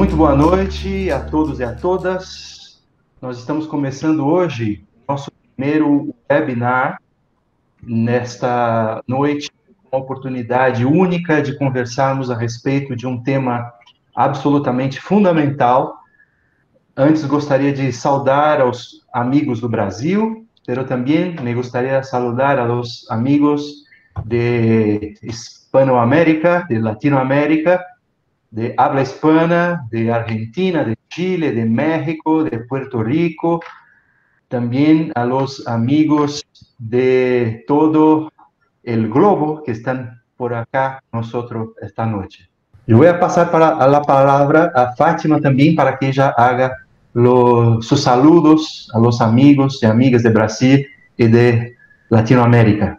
Muito boa noite a todos e a todas. Nós estamos começando hoje nosso primeiro webinar nesta noite, uma oportunidade única de conversarmos a respeito de um tema absolutamente fundamental. Antes gostaria de saudar aos amigos do Brasil, pero também me gostaria de saludar a los amigos de Hispanoamérica, de Latinoamérica, de habla hispana, de Argentina, de Chile, de México, de Puerto Rico, también a los amigos de todo el globo que están por acá con nosotros esta noche. Yo voy a pasar la palabra a Fátima también para que ella haga sus saludos a los amigos y amigas de Brasil y de Latinoamérica.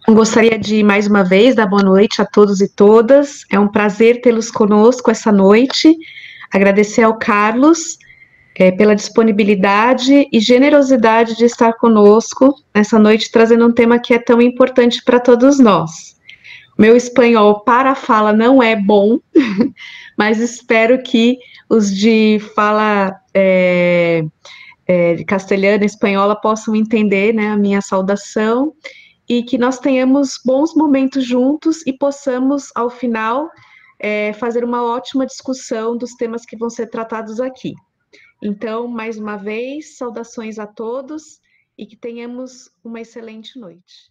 Gostaria de, mais uma vez, dar boa noite a todos e todas. É um prazer tê-los conosco essa noite. Agradecer ao Carlos pela disponibilidade e generosidade de estar conosco nessa noite, trazendo um tema que é tão importante para todos nós. Meu espanhol para a fala não é bom, mas espero que os de fala de castelhana e espanhola possam entender, né, a minha saudação, e que nós tenhamos bons momentos juntos e possamos, ao final, fazer uma ótima discussão dos temas que vão ser tratados aqui. Então, mais uma vez, saudações a todos e que tenhamos uma excelente noite.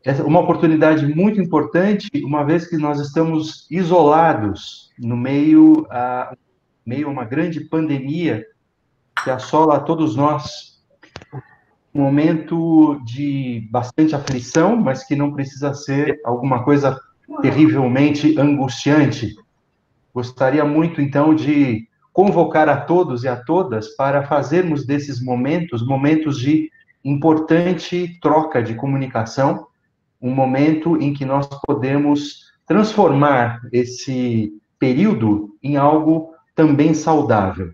Essa é uma oportunidade muito importante, uma vez que nós estamos isolados no meio a uma grande pandemia que assola a todos nós. Um momento de bastante aflição, mas que não precisa ser alguma coisa terrivelmente angustiante. Gostaria muito, então, de convocar a todos e a todas para fazermos desses momentos de importante troca de comunicação, um momento em que nós podemos transformar esse período em algo também saudável.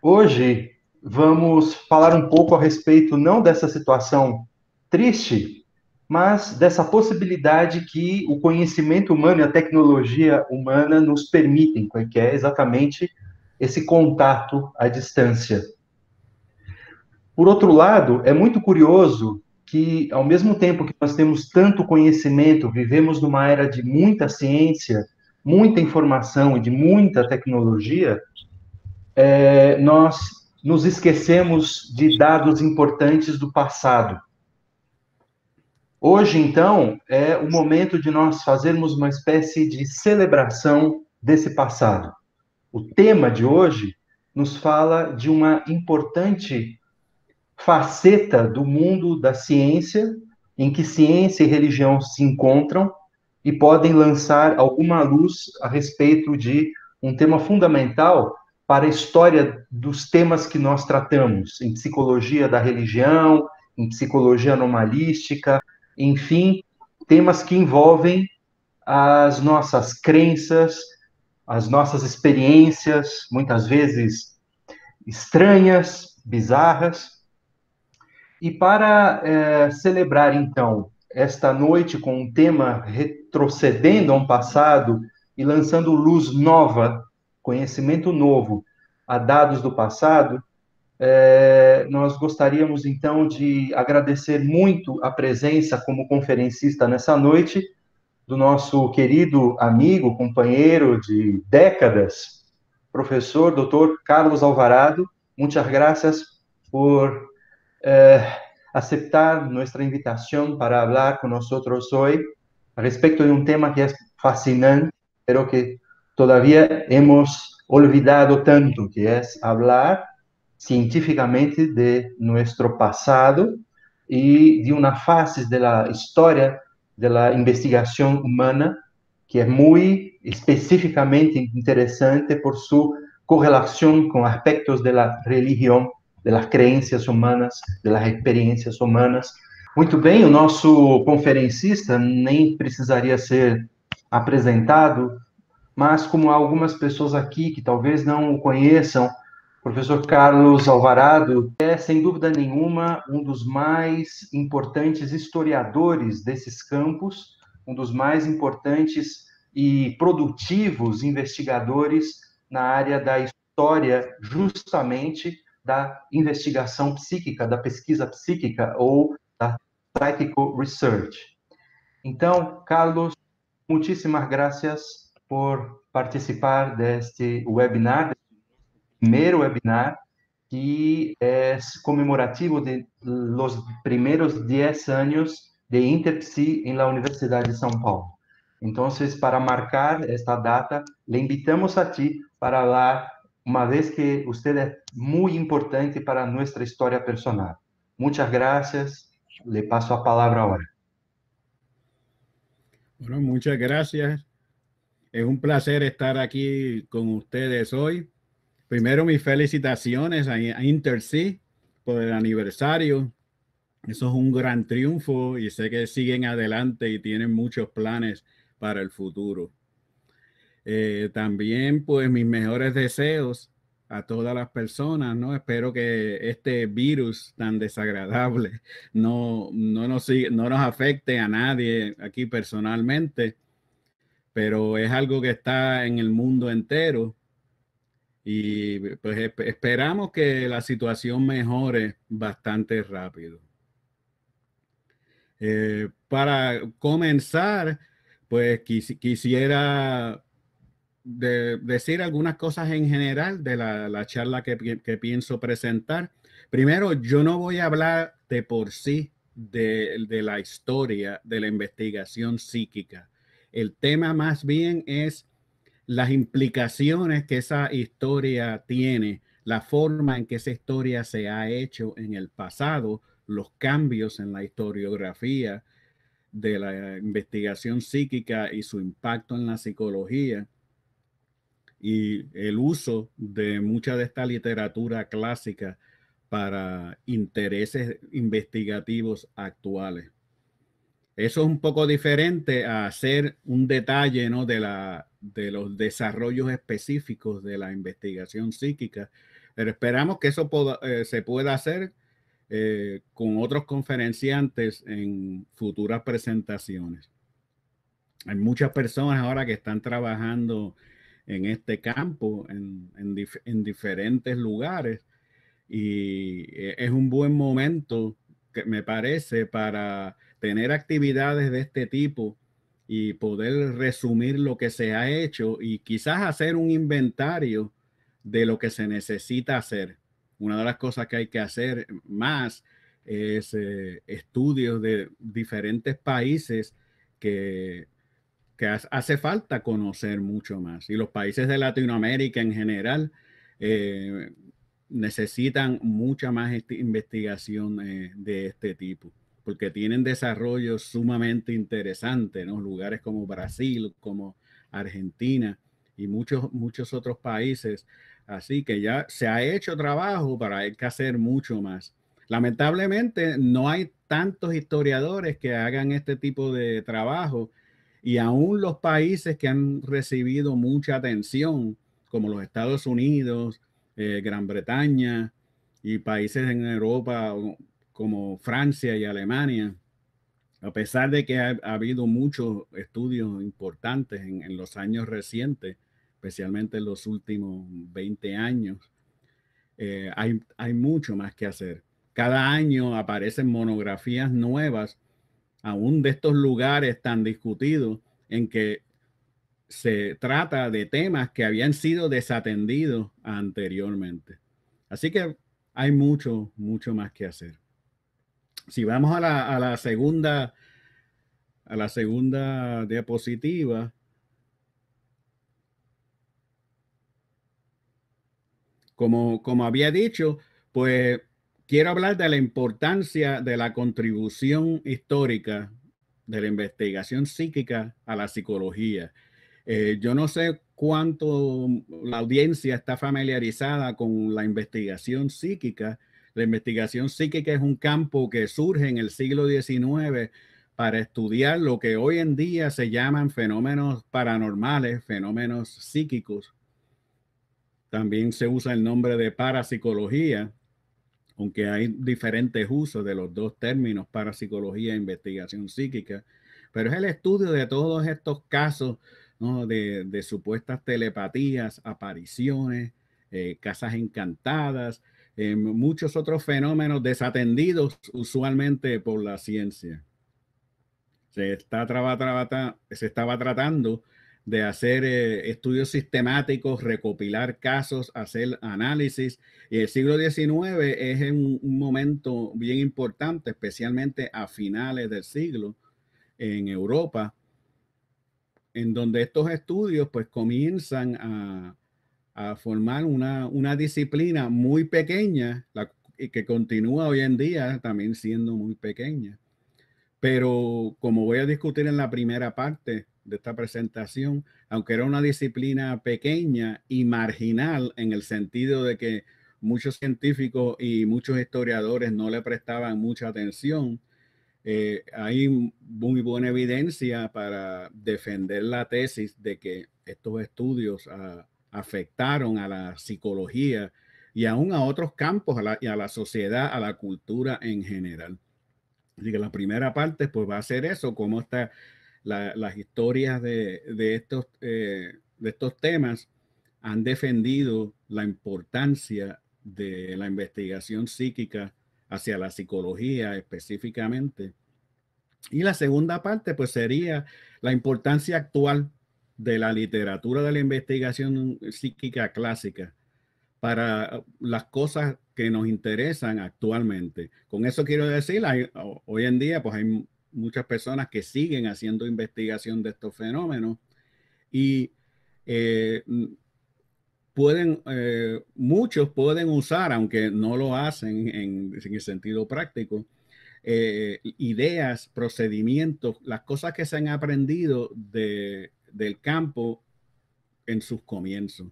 Hoje, vamos falar um pouco a respeito não dessa situação triste, mas dessa possibilidade que o conhecimento humano e a tecnologia humana nos permitem, que é exatamente esse contato à distância. Por outro lado, é muito curioso que, ao mesmo tempo que nós temos tanto conhecimento, vivemos numa era de muita ciência, muita informação e de muita tecnologia, nós nos esquecemos de dados importantes do passado. Hoje, então, é o momento de nós fazermos uma espécie de celebração desse passado. O tema de hoje nos fala de uma importante faceta do mundo da ciência, em que ciência e religião se encontram e podem lançar alguma luz a respeito de um tema fundamental para a história dos temas que nós tratamos, em psicologia da religião, em psicologia anomalística, enfim, temas que envolvem as nossas crenças, as nossas experiências, muitas vezes estranhas, bizarras. E para celebrar, então, esta noite com um tema retrocedendo a um passado e lançando luz nova, conhecimento novo a dados do passado, nós gostaríamos, então, de agradecer muito a presença como conferencista nessa noite do nosso querido amigo, companheiro de décadas, professor Dr. Carlos Alvarado. Muchas gracias por aceptar nuestra invitación para hablar con nosotros hoy respecto de un tema que es fascinante, pero que todavía hemos olvidado tanto, que es hablar científicamente de nuestro pasado y de una fase de la historia de la investigación humana que es muy específicamente interesante por su correlación con aspectos de la religión, de las creencias humanas, de las experiências humanas. Muito bem, o nosso conferencista nem precisaria ser apresentado, mas como há algumas pessoas aqui que talvez não o conheçam, o professor Carlos Alvarado é, sem dúvida nenhuma, um dos mais importantes historiadores desses campos um dos mais importantes e produtivos investigadores na área da história, justamente da investigação psíquica, da pesquisa psíquica ou da psychical research. Então, Carlos, muitíssimas gracias por participar deste webinar, primeiro webinar, que é comemorativo de los primeros 10 anos de Interpsi em la Universidade de São Paulo. Então, para marcar esta data, le invitamos a ti para lá, uma vez que você é muito importante para nossa história personal. Muitas gracias. Le passo a palavra agora. Bueno, muchas gracias. Es un placer estar aquí con ustedes hoy. Primero, mis felicitaciones a Interpsi por el aniversario. Eso es un gran triunfo y sé que siguen adelante y tienen muchos planes para el futuro. También, pues, mis mejores deseos a todas las personas, ¿no? Espero que este virus tan desagradable no nos afecte a nadie aquí personalmente, pero es algo que está en el mundo entero y pues esperamos que la situación mejore bastante rápido. Para comenzar, pues quisiera decir algunas cosas en general de la charla que pienso presentar. Primero, yo no voy a hablar de por sí de la historia de la investigación psíquica. El tema más bien es las implicaciones que esa historia tiene, la forma en que esa historia se ha hecho en el pasado, los cambios en la historiografía de la investigación psíquica y su impacto en la psicología y el uso de mucha de esta literatura clásica para intereses investigativos actuales. Eso es un poco diferente a hacer un detalle, ¿no?, de los desarrollos específicos de la investigación psíquica, pero esperamos que eso se pueda hacer con otros conferenciantes en futuras presentaciones. Hay muchas personas ahora que están trabajando en este campo, en diferentes lugares, y es un buen momento, que me parece, para tener actividades de este tipo y poder resumir lo que se ha hecho y quizás hacer un inventario de lo que se necesita hacer. Una de las cosas que hay que hacer más es estudios de diferentes países que hace falta conocer mucho más. Y los países de Latinoamérica en general necesitan mucha más investigación de este tipo, porque tienen desarrollos sumamente interesantes, ¿no? Lugares como Brasil, como Argentina y muchos otros países. Así que ya se ha hecho trabajo, para hay que hacer mucho más. Lamentablemente no hay tantos historiadores que hagan este tipo de trabajo, y aún los países que han recibido mucha atención, como los Estados Unidos, Gran Bretaña y países en Europa como Francia y Alemania, a pesar de que ha habido muchos estudios importantes en los años recientes, especialmente en los últimos 20 años, hay mucho más que hacer. Cada año aparecen monografías nuevas, aún de estos lugares tan discutidos, en que se trata de temas que habían sido desatendidos anteriormente. Así que hay mucho más que hacer. Si vamos a la segunda diapositiva, como había dicho, pues quiero hablar de la importancia de la contribución histórica de la investigación psíquica a la psicología. Yo no sé cuánto la audiencia está familiarizada con la investigación psíquica. La investigación psíquica es un campo que surge en el siglo XIX para estudiar lo que hoy en día se llaman fenómenos paranormales, fenómenos psíquicos. También se usa el nombre de parapsicología, aunque hay diferentes usos de los dos términos, parapsicología e investigación psíquica. pero es el estudio de todos estos casos, ¿no? de supuestas telepatías, apariciones, casas encantadas, muchos otros fenómenos desatendidos usualmente por la ciencia. Se estaba tratando de hacer estudios sistemáticos, recopilar casos, hacer análisis. Y el siglo XIX es un momento bien importante, especialmente a finales del siglo en Europa, en donde estos estudios pues comienzan a formar una disciplina muy pequeña, y que continúa hoy en día también siendo muy pequeña. Pero como voy a discutir en la primera parte de esta presentación, aunque era una disciplina pequeña y marginal en el sentido de que muchos científicos y muchos historiadores no le prestaban mucha atención, hay muy buena evidencia para defender la tesis de que estos estudios afectaron a la psicología y aún a otros campos, y a la sociedad, a la cultura en general. Así que la primera parte pues va a ser eso, cómo está las historias de estos temas han defendido la importancia de la investigación psíquica hacia la psicología específicamente. Y la segunda parte pues sería la importancia actual de la literatura de la investigación psíquica clásica para las cosas que nos interesan actualmente. Con eso quiero decir, hoy en día pues hay muchas personas que siguen haciendo investigación de estos fenómenos y muchos pueden usar, aunque no lo hacen en el sentido práctico, ideas, procedimientos, las cosas que se han aprendido del campo en sus comienzos.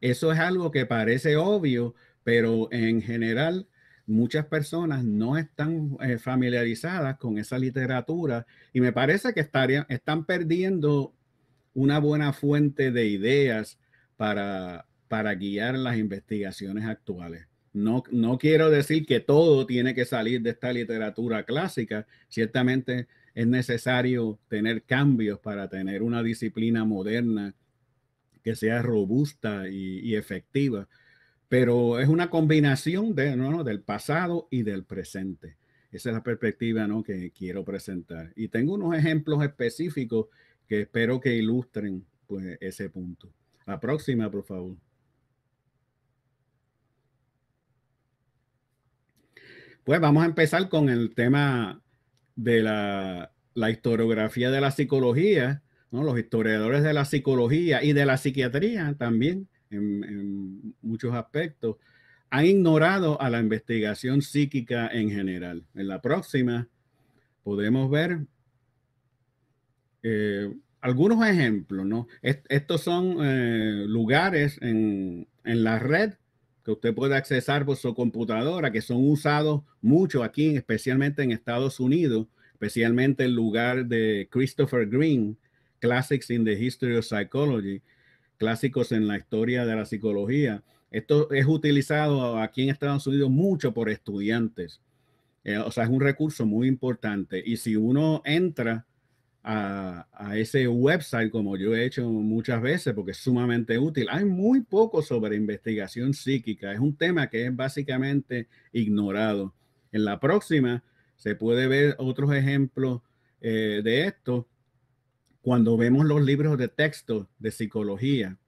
Eso es algo que parece obvio, pero en general muchas personas no están familiarizadas con esa literatura y me parece que están perdiendo una buena fuente de ideas para guiar las investigaciones actuales. No quiero decir que todo tiene que salir de esta literatura clásica. Ciertamente es necesario tener cambios para tener una disciplina moderna que sea robusta y efectiva, pero es una combinación del pasado y del presente. Esa es la perspectiva, ¿no?, que quiero presentar. Y tengo unos ejemplos específicos que espero que ilustren pues, ese punto. La próxima, por favor. Pues vamos a empezar con el tema de la historiografía de la psicología, ¿no? Los historiadores de la psicología y de la psiquiatría también, en muchos aspectos, han ignorado a la investigación psíquica en general. En la próxima podemos ver algunos ejemplos, ¿no? Estos son lugares en la red que usted puede accesar por su computadora, que son usados mucho aquí, especialmente en Estados Unidos, especialmente el lugar de Christopher Green, Classics in the History of Psychology, clásicos en la historia de la psicología. Esto es utilizado aquí en Estados Unidos mucho por estudiantes. O sea, es un recurso muy importante. Y si uno entra a ese website, como yo he hecho muchas veces, porque es sumamente útil, hay muy poco sobre investigación psíquica. Es un tema que es básicamente ignorado. En la próxima se puede ver otros ejemplos de esto cuando vemos los libros de texto de psicología.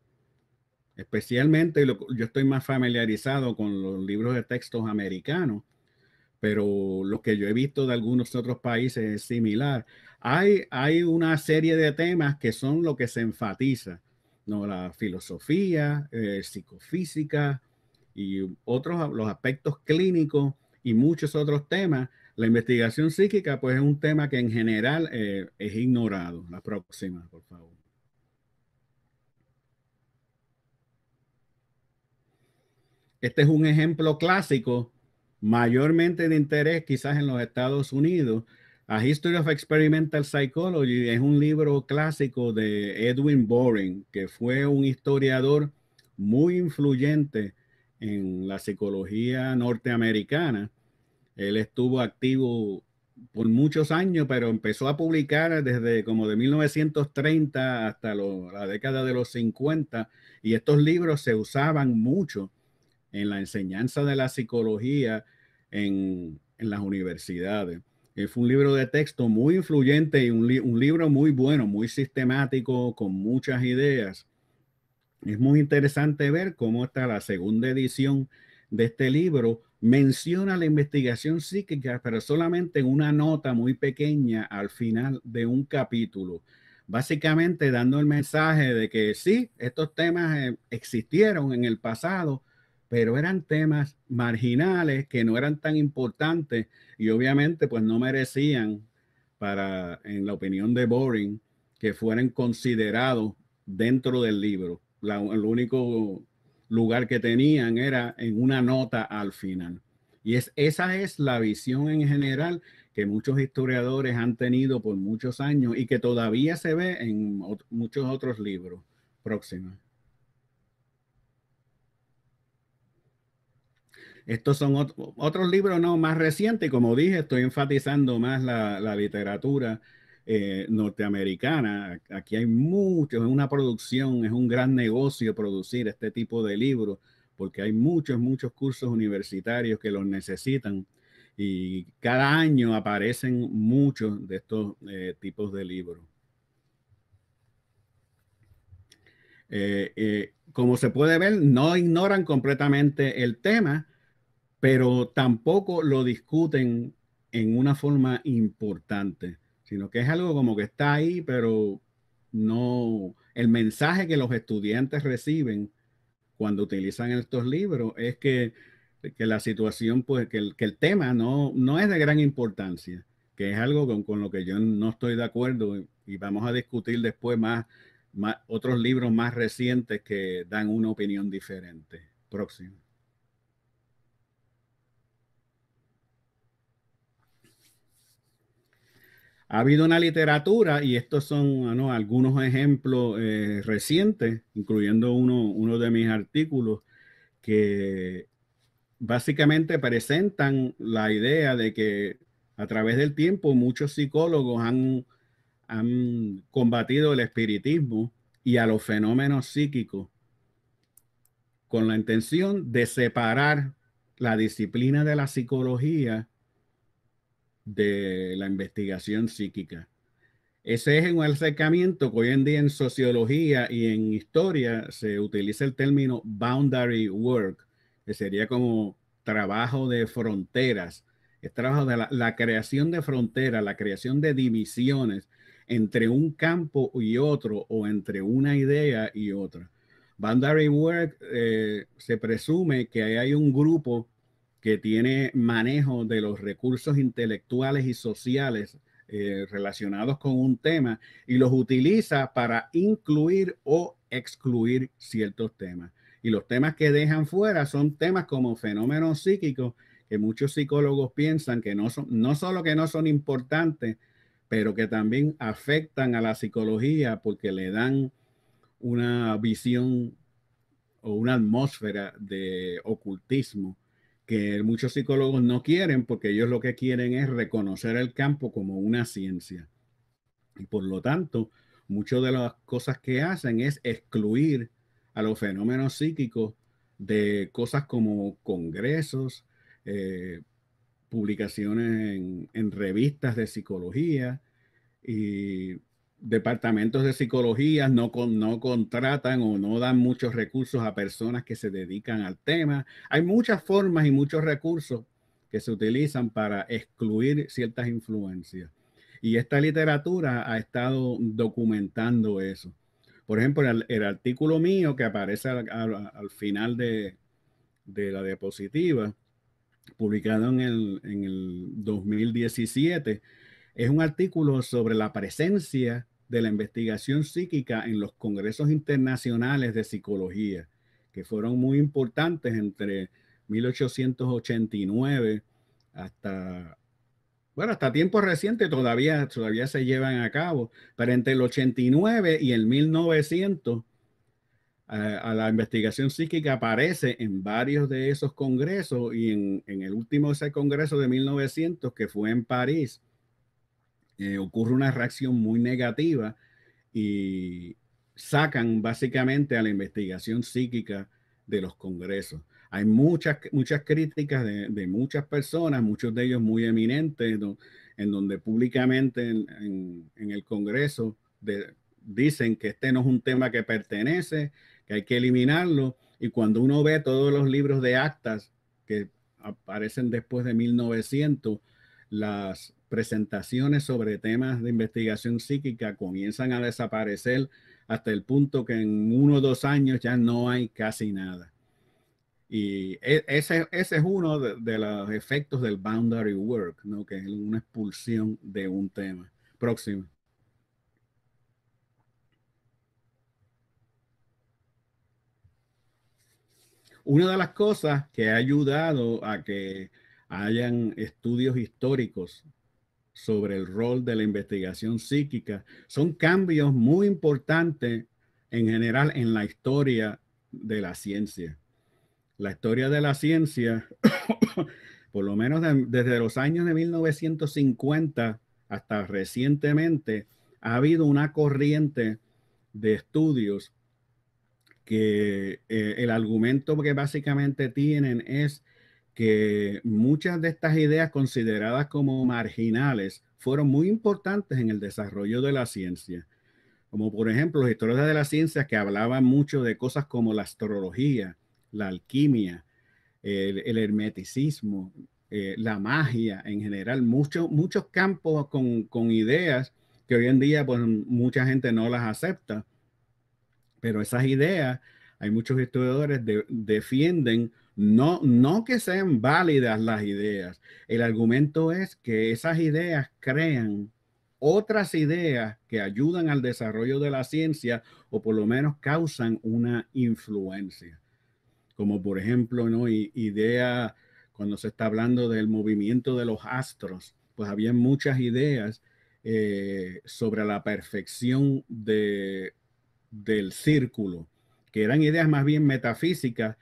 Especialmente yo estoy más familiarizado con los libros de textos americanos, pero lo que yo he visto de algunos otros países es similar. Hay una serie de temas que son lo que se enfatiza, ¿no? La filosofía, psicofísica y los aspectos clínicos y muchos otros temas. La investigación psíquica, pues, es un tema que en general es ignorado. La próxima, por favor. Este es un ejemplo clásico, mayormente de interés quizás en los Estados Unidos. A History of Experimental Psychology es un libro clásico de Edwin Boring, que fue un historiador muy influyente en la psicología norteamericana. Él estuvo activo por muchos años, pero empezó a publicar desde como de 1930 hasta la década de los 50, y estos libros se usaban mucho en la enseñanza de la psicología en las universidades. Fue un libro de texto muy influyente y un libro muy bueno, muy sistemático, con muchas ideas. Es muy interesante ver cómo está la segunda edición de este libro. Menciona la investigación psíquica, pero solamente en una nota muy pequeña al final de un capítulo, básicamente dando el mensaje de que sí, estos temas existieron en el pasado, pero eran temas marginales que no eran tan importantes y obviamente pues no merecían, para, en la opinión de Boring, que fueran considerados dentro del libro. El único lugar que tenían era en una nota al final. Y esa es la visión en general que muchos historiadores han tenido por muchos años y que todavía se ve en muchos otros libros próximos. Estos son otros libros no más recientes. Como dije, estoy enfatizando más la literatura norteamericana. Aquí hay mucho, es una producción, es un gran negocio producir este tipo de libros, porque hay muchos cursos universitarios que los necesitan y cada año aparecen muchos de estos tipos de libros. Como se puede ver, no ignoran completamente el tema, pero tampoco lo discuten en una forma importante, sino que es algo como que está ahí, pero no, el mensaje que los estudiantes reciben cuando utilizan estos libros es que la situación, pues, que el tema no es de gran importancia, que es algo con lo que yo no estoy de acuerdo, y vamos a discutir después más otros libros más recientes que dan una opinión diferente. Próximo. Ha habido una literatura, y estos son algunos ejemplos recientes, incluyendo uno de mis artículos, que básicamente presentan la idea de que a través del tiempo muchos psicólogos han combatido el espiritismo y a los fenómenos psíquicos con la intención de separar la disciplina de la psicología de la investigación psíquica. Ese es un acercamiento que hoy en día en sociología y en historia se utiliza el término boundary work, que sería como trabajo de fronteras. Es trabajo de la creación de fronteras, la creación de divisiones entre un campo y otro, o entre una idea y otra. Boundary work se presume que hay un grupo que tiene manejo de los recursos intelectuales y sociales relacionados con un tema y los utiliza para incluir o excluir ciertos temas. Y los temas que dejan fuera son temas como fenómenos psíquicos, que muchos psicólogos piensan que no solo que no son importantes, pero que también afectan a la psicología porque le dan una visión o una atmósfera de ocultismo que muchos psicólogos no quieren, porque ellos lo que quieren es reconocer el campo como una ciencia. Y por lo tanto, muchas de las cosas que hacen es excluir a los fenómenos psíquicos de cosas como congresos, publicaciones en revistas de psicología, y departamentos de psicología no contratan o no dan muchos recursos a personas que se dedican al tema. Hay muchas formas y muchos recursos que se utilizan para excluir ciertas influencias. Y esta literatura ha estado documentando eso. Por ejemplo, el artículo mío que aparece al final de la diapositiva, publicado en el 2017, es un artículo sobre la presencia de la investigación psíquica en los congresos internacionales de psicología, que fueron muy importantes entre 1889 hasta tiempos recientes. Todavía se llevan a cabo, pero entre el 89 y el 1900 a la investigación psíquica aparece en varios de esos congresos y en el último de ese congreso de 1900 que fue en París, ocurre una reacción muy negativa y sacan básicamente a la investigación psíquica de los congresos. Hay muchas críticas de muchas personas, muchos de ellos muy eminentes, en donde públicamente en el Congreso dicen que este no es un tema que pertenece, que hay que eliminarlo. Y cuando uno ve todos los libros de actas que aparecen después de 1900, las presentaciones sobre temas de investigación psíquica comienzan a desaparecer hasta el punto que en 1 o 2 años ya no hay casi nada. Y ese es uno de los efectos del boundary work, ¿no? Que es una expulsión de un tema. Próximo. Una de las cosas que ha ayudado a que hayan estudios históricos sobre el rol de la investigación psíquica son cambios muy importantes en general en la historia de la ciencia. La historia de la ciencia, por lo menos desde los años de 1950 hasta recientemente, ha habido una corriente de estudios que el argumento que básicamente tienen es que muchas de estas ideas consideradas como marginales fueron muy importantes en el desarrollo de la ciencia. Como por ejemplo, los historiadores de la ciencia que hablaban mucho de cosas como la astrología, la alquimia, el hermeticismo, la magia en general, muchos campos con ideas que hoy en día pues, mucha gente no las acepta. Pero esas ideas, hay muchos historiadores defienden no que sean válidas las ideas. El argumento es que esas ideas crean otras ideas que ayudan al desarrollo de la ciencia o por lo menos causan una influencia. Como por ejemplo, ¿no? Idea, cuando se está hablando del movimiento de los astros, pues había muchas ideas sobre la perfección del círculo, que eran ideas más bien metafísicas.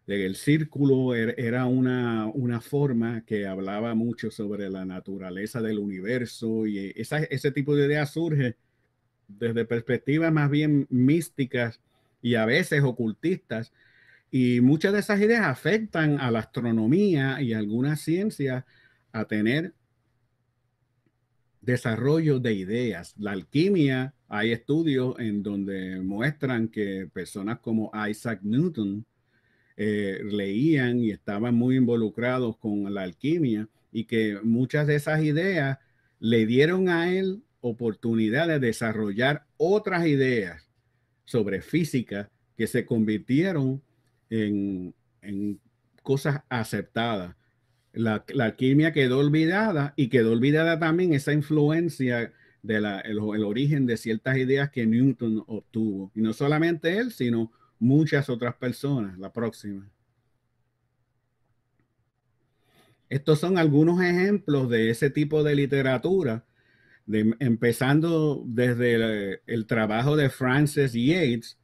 El círculo era una forma que hablaba mucho sobre la naturaleza del universo y ese tipo de ideas surge desde perspectivas más bien místicas y a veces ocultistas. Y muchas de esas ideas afectan a la astronomía y a algunas ciencias a tener desarrollo de ideas. La alquimia, hay estudios en donde muestran que personas como Isaac Newton leían y estaban muy involucrados con la alquimia y que muchas de esas ideas le dieron a él oportunidad de desarrollar otras ideas sobre física que se convirtieron en cosas aceptadas. La alquimia quedó olvidada y quedó olvidada también esa influencia el origen de ciertas ideas que Newton obtuvo. Y no solamente él, sino muchas otras personas. La próxima. Estos son algunos ejemplos de ese tipo de literatura, empezando desde el trabajo de Frances Yates,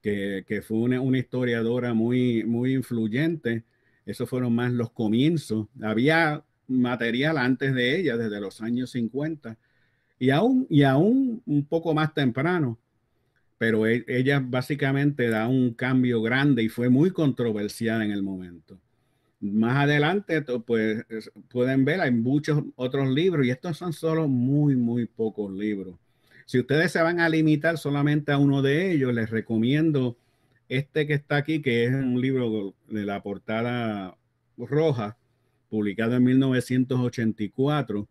que fue una historiadora muy, muy influyente. Esos fueron más los comienzos. Había material antes de ella, desde los años 50, y aún un poco más temprano, pero ella básicamente da un cambio grande y fue muy controversial en el momento. Más adelante, pues pueden ver, hay muchos otros libros y estos son solo muy, muy pocos libros. Si ustedes se van a limitar solamente a uno de ellos, les recomiendo este que está aquí, que es un libro de la portada roja, publicado en 1984,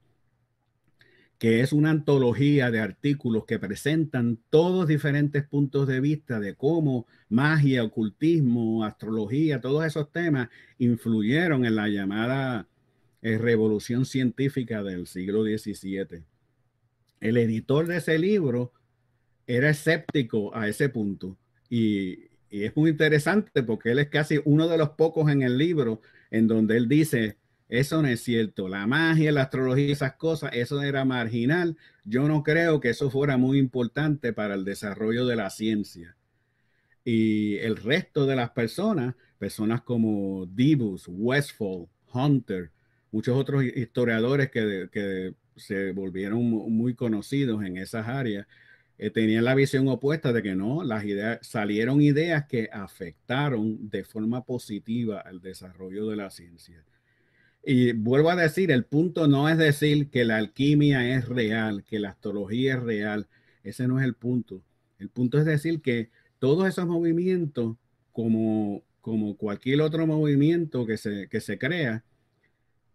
que es una antología de artículos que presentan todos diferentes puntos de vista de cómo magia, ocultismo, astrología, todos esos temas influyeron en la llamada revolución científica del siglo XVII. El editor de ese libro era escéptico a ese punto y es muy interesante porque él es casi uno de los pocos en el libro en donde él dice: eso no es cierto, la magia, la astrología, esas cosas, eso era marginal. Yo no creo que eso fuera muy importante para el desarrollo de la ciencia. Y el resto de las personas, personas como Dibus, Westphal, Hunter, muchos otros historiadores que se volvieron muy conocidos en esas áreas, tenían la visión opuesta de que no, salieron ideas que afectaron de forma positiva al desarrollo de la ciencia. Y vuelvo a decir, el punto no es decir que la alquimia es real, que la astrología es real. Ese no es el punto. El punto es decir que todos esos movimientos, como cualquier otro movimiento que se crea,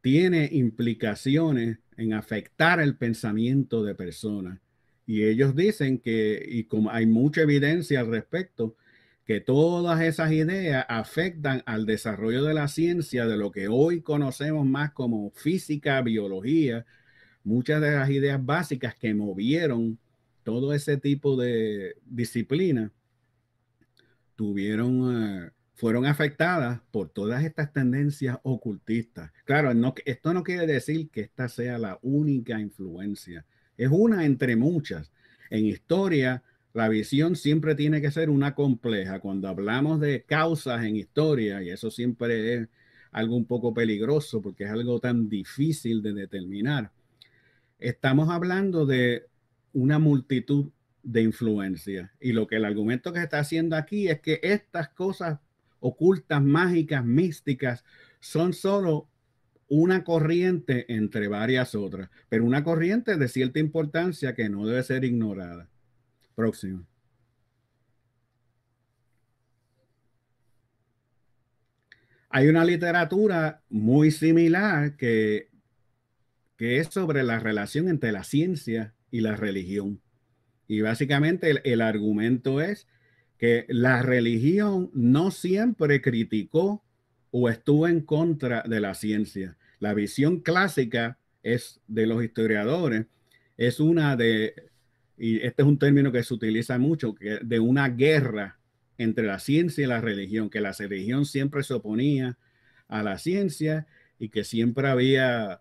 tiene implicaciones en afectar el pensamiento de personas. Y ellos dicen que, y como hay mucha evidencia al respecto, que todas esas ideas afectan al desarrollo de la ciencia, de lo que hoy conocemos más como física, biología, muchas de las ideas básicas que movieron todo ese tipo de disciplina fueron afectadas por todas estas tendencias ocultistas. Claro, esto no quiere decir que esta sea la única influencia, es una entre muchas. En historia, la visión siempre tiene que ser una compleja. Cuando hablamos de causas en historia, y eso siempre es algo un poco peligroso porque es algo tan difícil de determinar, estamos hablando de una multitud de influencias. Y lo que el argumento que se está haciendo aquí es que estas cosas ocultas, mágicas, místicas, son solo una corriente entre varias otras, pero una corriente de cierta importancia que no debe ser ignorada. Próximo. Hay una literatura muy similar que es sobre la relación entre la ciencia y la religión. Y básicamente el argumento es que la religión no siempre criticó o estuvo en contra de la ciencia. La visión clásica es de los historiadores, es y este es un término que se utiliza mucho, de una guerra entre la ciencia y la religión, que la religión siempre se oponía a la ciencia y que siempre había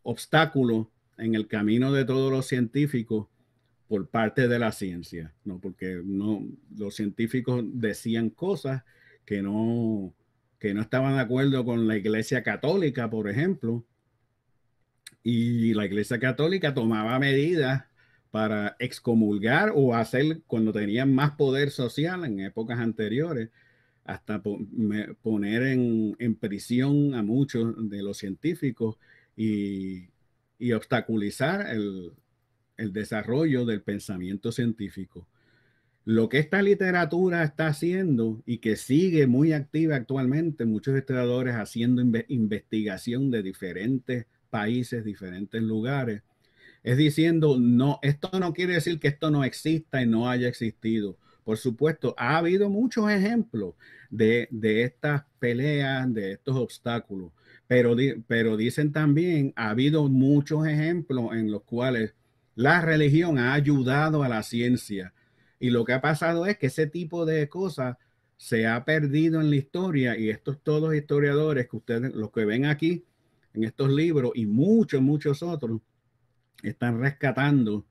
obstáculos en el camino de todos los científicos por parte de la ciencia, ¿no? Porque los científicos decían cosas que no estaban de acuerdo con la Iglesia Católica, por ejemplo, y la Iglesia Católica tomaba medidas para excomulgar o hacer, cuando tenían más poder social en épocas anteriores, hasta poner en prisión a muchos de los científicos y obstaculizar el desarrollo del pensamiento científico. Lo que esta literatura está haciendo y que sigue muy activa actualmente, muchos historiadores haciendo investigación de diferentes países, diferentes lugares, es diciendo, no, esto no quiere decir que esto no exista y no haya existido. Por supuesto, ha habido muchos ejemplos de estas peleas, de estos obstáculos, pero dicen también, ha habido muchos ejemplos en los cuales la religión ha ayudado a la ciencia. Y lo que ha pasado es que ese tipo de cosas se ha perdido en la historia, y estos todos historiadores que ustedes, los que ven aquí en estos libros y muchos otros, están rescatando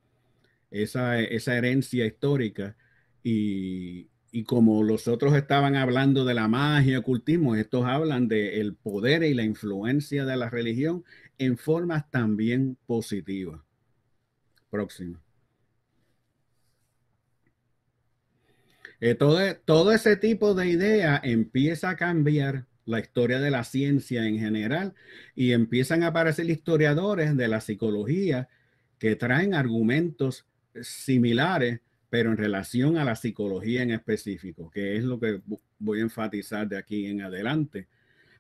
esa herencia histórica y como los otros estaban hablando de la magia y ocultismo, estos hablan del poder y la influencia de la religión en formas también positivas. Próximo. Todo ese tipo de idea empieza a cambiar la historia de la ciencia en general y empiezan a aparecer historiadores de la psicología que traen argumentos similares, pero en relación a la psicología en específico, que es lo que voy a enfatizar de aquí en adelante.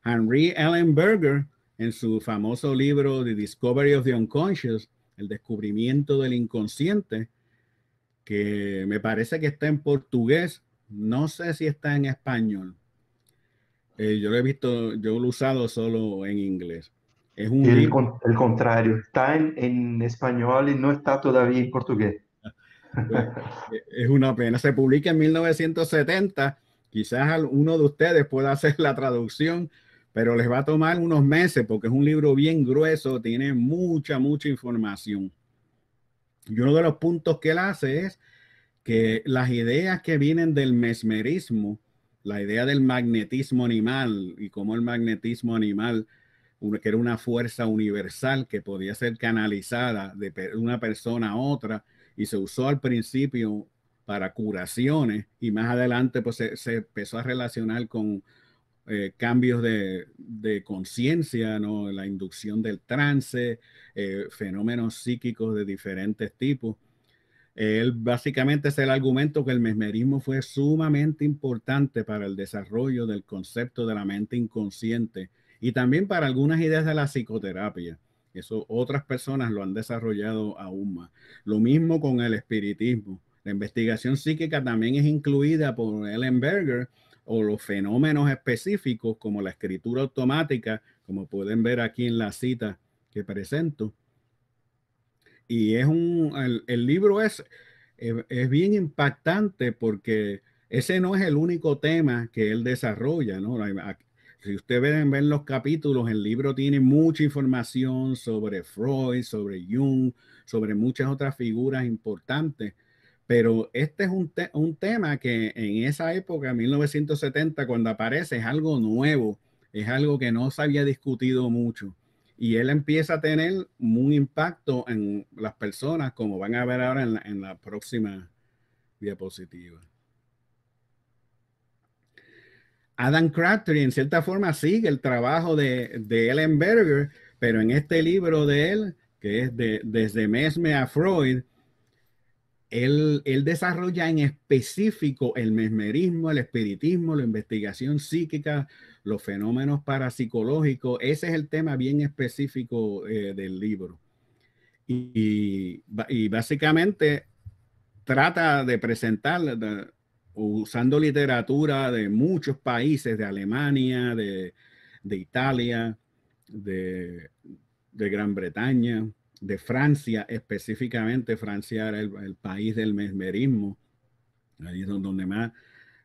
Henry Ellenberger, en su famoso libro The Discovery of the Unconscious, el descubrimiento del inconsciente, que me parece que está en portugués, no sé si está en español. Yo lo he visto, yo lo he usado solo en inglés. Es un libro. El contrario, está en español y no está todavía en portugués. Pues, es una pena. Se publica en 1970. Quizás uno de ustedes pueda hacer la traducción, pero les va a tomar unos meses porque es un libro bien grueso, tiene mucha información. Y uno de los puntos que él hace es que las ideas que vienen del mesmerismo, la idea del magnetismo animal y cómo el magnetismo animal, que era una fuerza universal que podía ser canalizada de una persona a otra y se usó al principio para curaciones y más adelante pues se empezó a relacionar con cambios de conciencia, ¿no? La inducción del trance, fenómenos psíquicos de diferentes tipos. Él básicamente es el argumento que el mesmerismo fue sumamente importante para el desarrollo del concepto de la mente inconsciente y también para algunas ideas de la psicoterapia. Eso otras personas lo han desarrollado aún más. Lo mismo con el espiritismo. La investigación psíquica también es incluida por Ellenberger, o los fenómenos específicos como la escritura automática, como pueden ver aquí en la cita que presento. Y el libro es bien impactante porque ese no es el único tema que él desarrolla, ¿no? Si ustedes ven los capítulos, el libro tiene mucha información sobre Freud, sobre Jung, sobre muchas otras figuras importantes. Pero este es un tema que en esa época, 1970, cuando aparece, es algo nuevo, es algo que no se había discutido mucho. Y él empieza a tener un impacto en las personas, como van a ver ahora en la próxima diapositiva. Adam Crabtree, en cierta forma, sigue el trabajo de Ellenberger, pero en este libro de él, que es Desde Mesmer a Freud, él desarrolla en específico el mesmerismo, el espiritismo, la investigación psíquica, los fenómenos parapsicológicos. Ese es el tema bien específico del libro. Y básicamente trata de presentar, usando literatura de muchos países, de Alemania, de Italia, de Gran Bretaña, de Francia específicamente. Francia era el país del mesmerismo, ahí es donde más,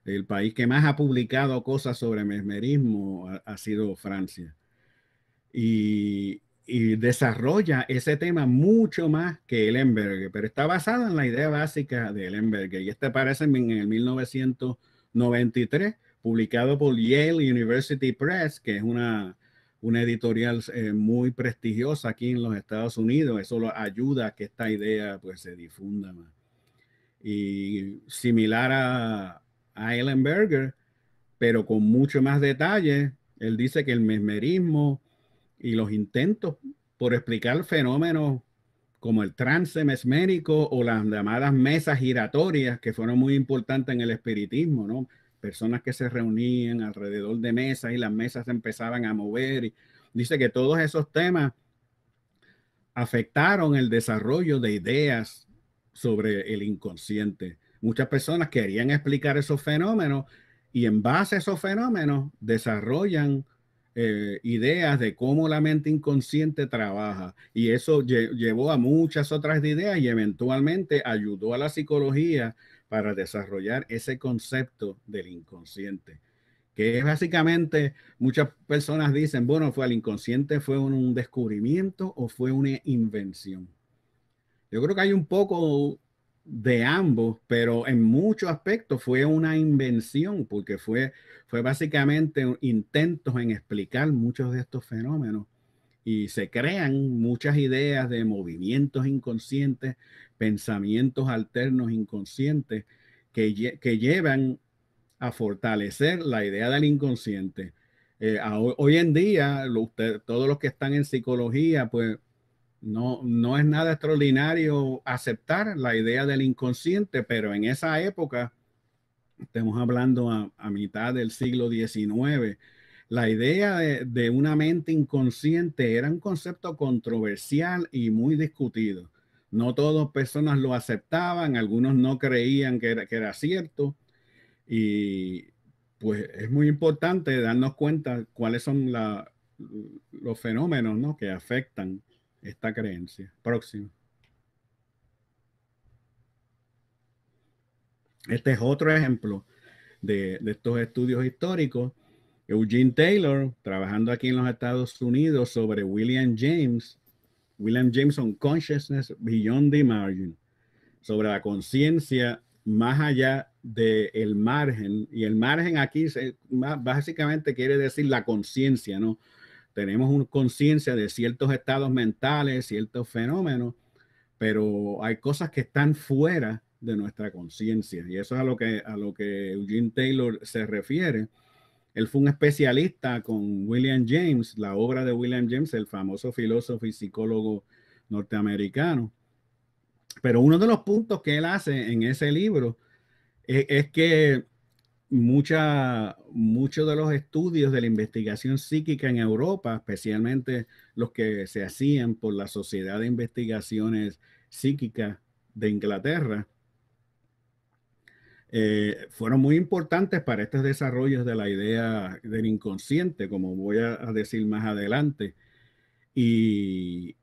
el país que más ha publicado cosas sobre mesmerismo ha sido Francia. Y desarrolla ese tema mucho más que Ellenberger, pero está basado en la idea básica de Ellenberger. Y este aparece en el 1993, publicado por Yale University Press, que es una editorial muy prestigiosa aquí en los Estados Unidos. Eso lo ayuda a que esta idea pues se difunda más. Y similar a Ellenberger, pero con mucho más detalle, él dice que el mesmerismo y los intentos por explicar fenómenos como el trance mesmérico o las llamadas mesas giratorias, que fueron muy importantes en el espiritismo, ¿no? Personas que se reunían alrededor de mesas y las mesas se empezaban a mover. Y dice que todos esos temas afectaron el desarrollo de ideas sobre el inconsciente. Muchas personas querían explicar esos fenómenos y en base a esos fenómenos desarrollan ideas de cómo la mente inconsciente trabaja, y eso llevó a muchas otras ideas y eventualmente ayudó a la psicología para desarrollar ese concepto del inconsciente, que es básicamente, muchas personas dicen, bueno, ¿fue el inconsciente, fue un descubrimiento o fue una invención? Yo creo que hay un poco de ambos, pero en muchos aspectos fue una invención, porque fue básicamente intentos en explicar muchos de estos fenómenos y se crean muchas ideas de movimientos inconscientes, pensamientos alternos inconscientes que llevan a fortalecer la idea del inconsciente. Hoy en día, todos los que están en psicología, pues no es nada extraordinario aceptar la idea del inconsciente, pero en esa época, estamos hablando a mitad del siglo XIX, la idea de una mente inconsciente era un concepto controversial y muy discutido. No todas personas lo aceptaban, algunos no creían que era cierto, y pues es muy importante darnos cuenta cuáles son los fenómenos, ¿no?, que afectan esta creencia. Próximo. Este es otro ejemplo de estos estudios históricos. Eugene Taylor, trabajando aquí en los Estados Unidos sobre William James on Consciousness Beyond the Margin, sobre la conciencia más allá del margen, y el margen aquí básicamente quiere decir la conciencia, ¿no? Tenemos una conciencia de ciertos estados mentales, ciertos fenómenos, pero hay cosas que están fuera de nuestra conciencia, y eso es a lo que Eugene Taylor se refiere. Él fue un especialista con William James, la obra de William James, el famoso filósofo y psicólogo norteamericano. Pero uno de los puntos que él hace en ese libro es que muchos de los estudios de la investigación psíquica en Europa, especialmente los que se hacían por la Sociedad de Investigaciones Psíquicas de Inglaterra, fueron muy importantes para estos desarrollos de la idea del inconsciente, como voy a decir más adelante. Y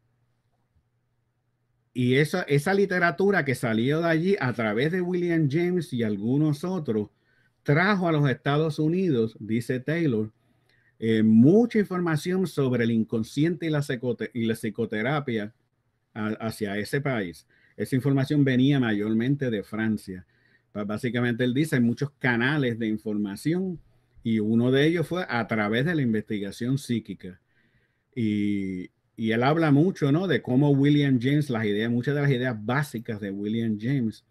esa literatura que salió de allí a través de William James y algunos otros, trajo a los Estados Unidos, dice Taylor, mucha información sobre el inconsciente y la psicoterapia hacia ese país. Esa información venía mayormente de Francia. Básicamente él dice, hay muchos canales de información y uno de ellos fue a través de la investigación psíquica. Y él habla mucho, ¿no?, de cómo William James, muchas de las ideas básicas de William James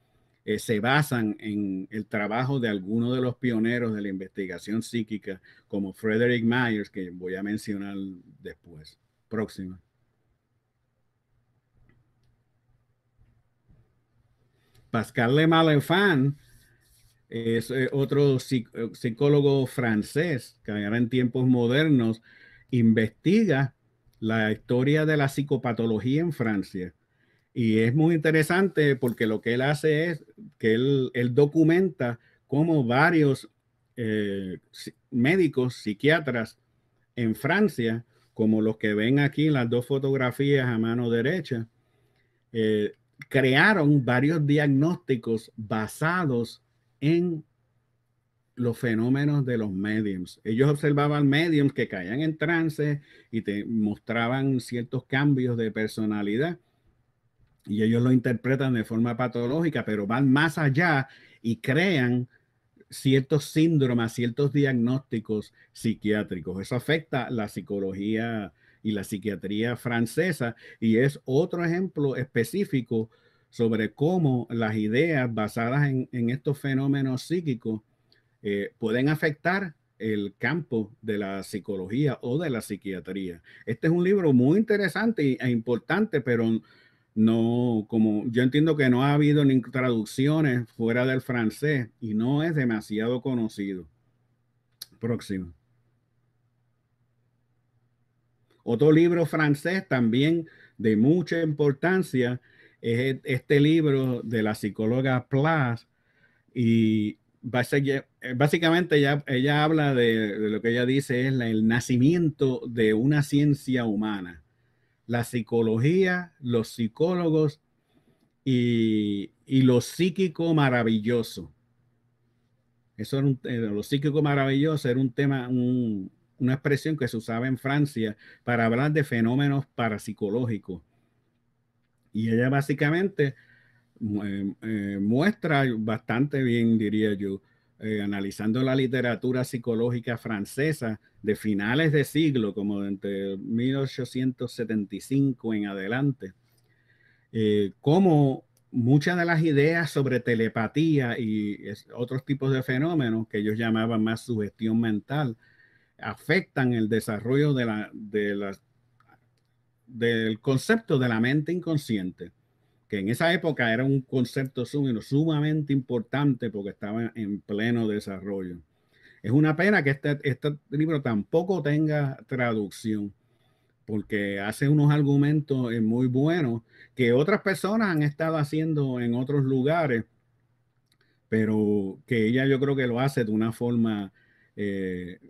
se basan en el trabajo de algunos de los pioneros de la investigación psíquica, como Frederick Myers, que voy a mencionar después. Próxima. Pascal Le Malefant es otro psicólogo francés que ahora en tiempos modernos investiga la historia de la psicopatología en Francia. Y es muy interesante porque lo que él hace es que él documenta cómo varios médicos, psiquiatras en Francia, como los que ven aquí en las dos fotografías a mano derecha, crearon varios diagnósticos basados en los fenómenos de los mediums. Ellos observaban mediums que caían en trance y te mostraban ciertos cambios de personalidad. Y ellos lo interpretan de forma patológica, pero van más allá y crean ciertos síndromes, ciertos diagnósticos psiquiátricos. Eso afecta la psicología y la psiquiatría francesa y es otro ejemplo específico sobre cómo las ideas basadas en estos fenómenos psíquicos pueden afectar el campo de la psicología o de la psiquiatría. Este es un libro muy interesante e importante, pero no, como yo entiendo que no ha habido ni traducciones fuera del francés y no es demasiado conocido. Próximo. Otro libro francés también de mucha importancia es este libro de la psicóloga Plas y básicamente ella habla de lo que ella dice es el nacimiento de una ciencia humana. La psicología, los psicólogos y lo psíquico maravilloso. Eso era lo psíquico maravilloso era un tema, una expresión que se usaba en Francia para hablar de fenómenos parapsicológicos. Y ella básicamente muestra bastante bien, diría yo, analizando la literatura psicológica francesa de finales de siglo, como entre 1875 en adelante, cómo muchas de las ideas sobre telepatía y otros tipos de fenómenos que ellos llamaban más sugestión mental afectan el desarrollo del concepto de la mente inconsciente, que en esa época era un concepto sumamente importante porque estaba en pleno desarrollo. Es una pena que este libro tampoco tenga traducción, porque hace unos argumentos muy buenos que otras personas han estado haciendo en otros lugares, pero que ella yo creo que lo hace de una forma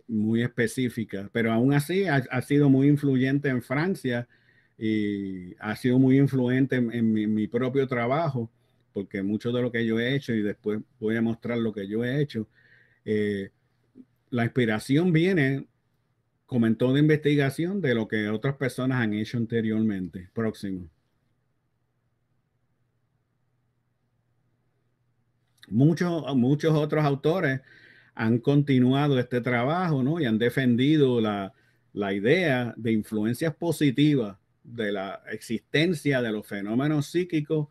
muy específica. Pero aún así ha sido muy influyente en Francia y ha sido muy influyente en mi propio trabajo, porque mucho de lo que yo he hecho, y después voy a mostrar lo que yo he hecho, la inspiración viene comentó de investigación de lo que otras personas han hecho anteriormente. Próximo. Muchos otros autores han continuado este trabajo, ¿no? Y han defendido la idea de influencias positivas de la existencia de los fenómenos psíquicos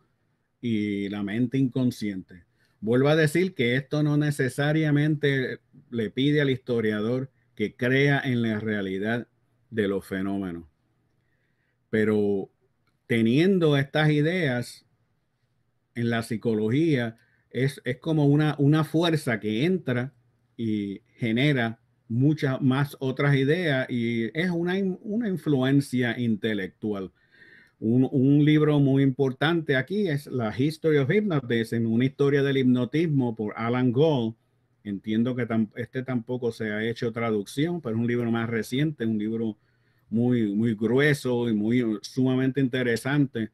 y la mente inconsciente. Vuelvo a decir que esto no necesariamente le pide al historiador que crea en la realidad de los fenómenos, pero teniendo estas ideas en la psicología, es como una fuerza que entra y genera muchas más otras ideas y es una influencia intelectual. Un libro muy importante aquí es la History of Hypnotism, una historia del hipnotismo por Alan Gold. Entiendo que este tampoco se ha hecho traducción, pero es un libro más reciente, un libro muy grueso y muy sumamente interesante,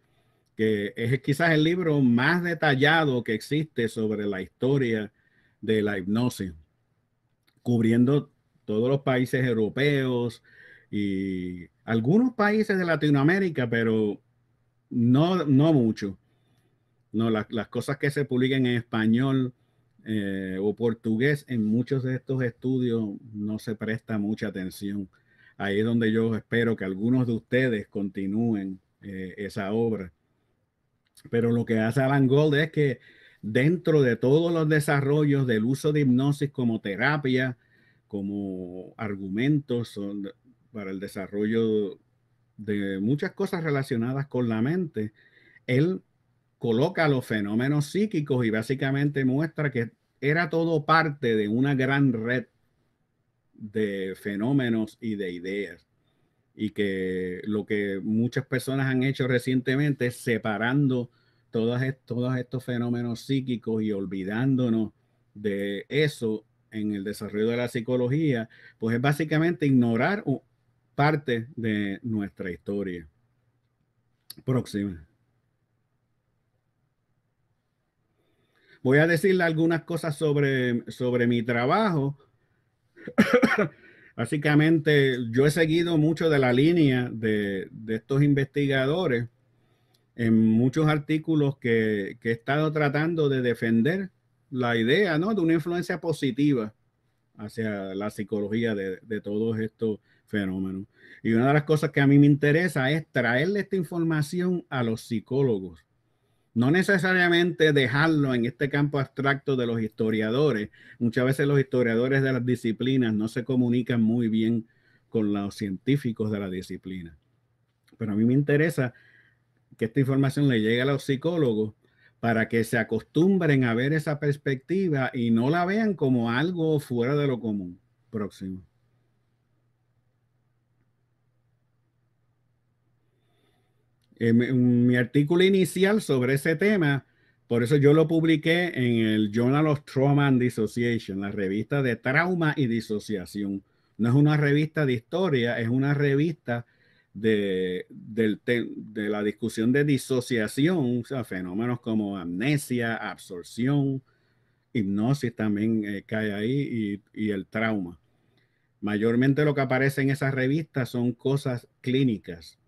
que es quizás el libro más detallado que existe sobre la historia de la hipnosis, cubriendo todos los países europeos y algunos países de Latinoamérica, pero no mucho. No, las cosas que se publican en español o portugués, en muchos de estos estudios no se presta mucha atención. Ahí es donde yo espero que algunos de ustedes continúen esa obra. Pero lo que hace Alan Gold es que dentro de todos los desarrollos del uso de hipnosis como terapia, como argumentos para el desarrollo de muchas cosas relacionadas con la mente, él coloca los fenómenos psíquicos y básicamente muestra que era todo parte de una gran red de fenómenos y de ideas. Y que lo que muchas personas han hecho recientemente es separando todos estos fenómenos psíquicos y olvidándonos de eso en el desarrollo de la psicología, pues es básicamente ignorar parte de nuestra historia. Próxima. Voy a decirle algunas cosas sobre mi trabajo. Básicamente, yo he seguido mucho de la línea de estos investigadores en muchos artículos que he estado tratando de defender la idea, ¿no?, de una influencia positiva hacia la psicología de todos estos fenómenos. Y una de las cosas que a mí me interesa es traerle esta información a los psicólogos. No necesariamente dejarlo en este campo abstracto de los historiadores. Muchas veces los historiadores de las disciplinas no se comunican muy bien con los científicos de la disciplina. Pero a mí me interesa que esta información le llegue a los psicólogos para que se acostumbren a ver esa perspectiva y no la vean como algo fuera de lo común. Próximo. Mi artículo inicial sobre ese tema, por eso yo lo publiqué en el Journal of Trauma and Dissociation, la revista de trauma y disociación. No es una revista de historia, es una revista de la discusión de disociación, o sea, fenómenos como amnesia, absorción, hipnosis también cae ahí y el trauma. Mayormente lo que aparece en esa revista son cosas clínicas,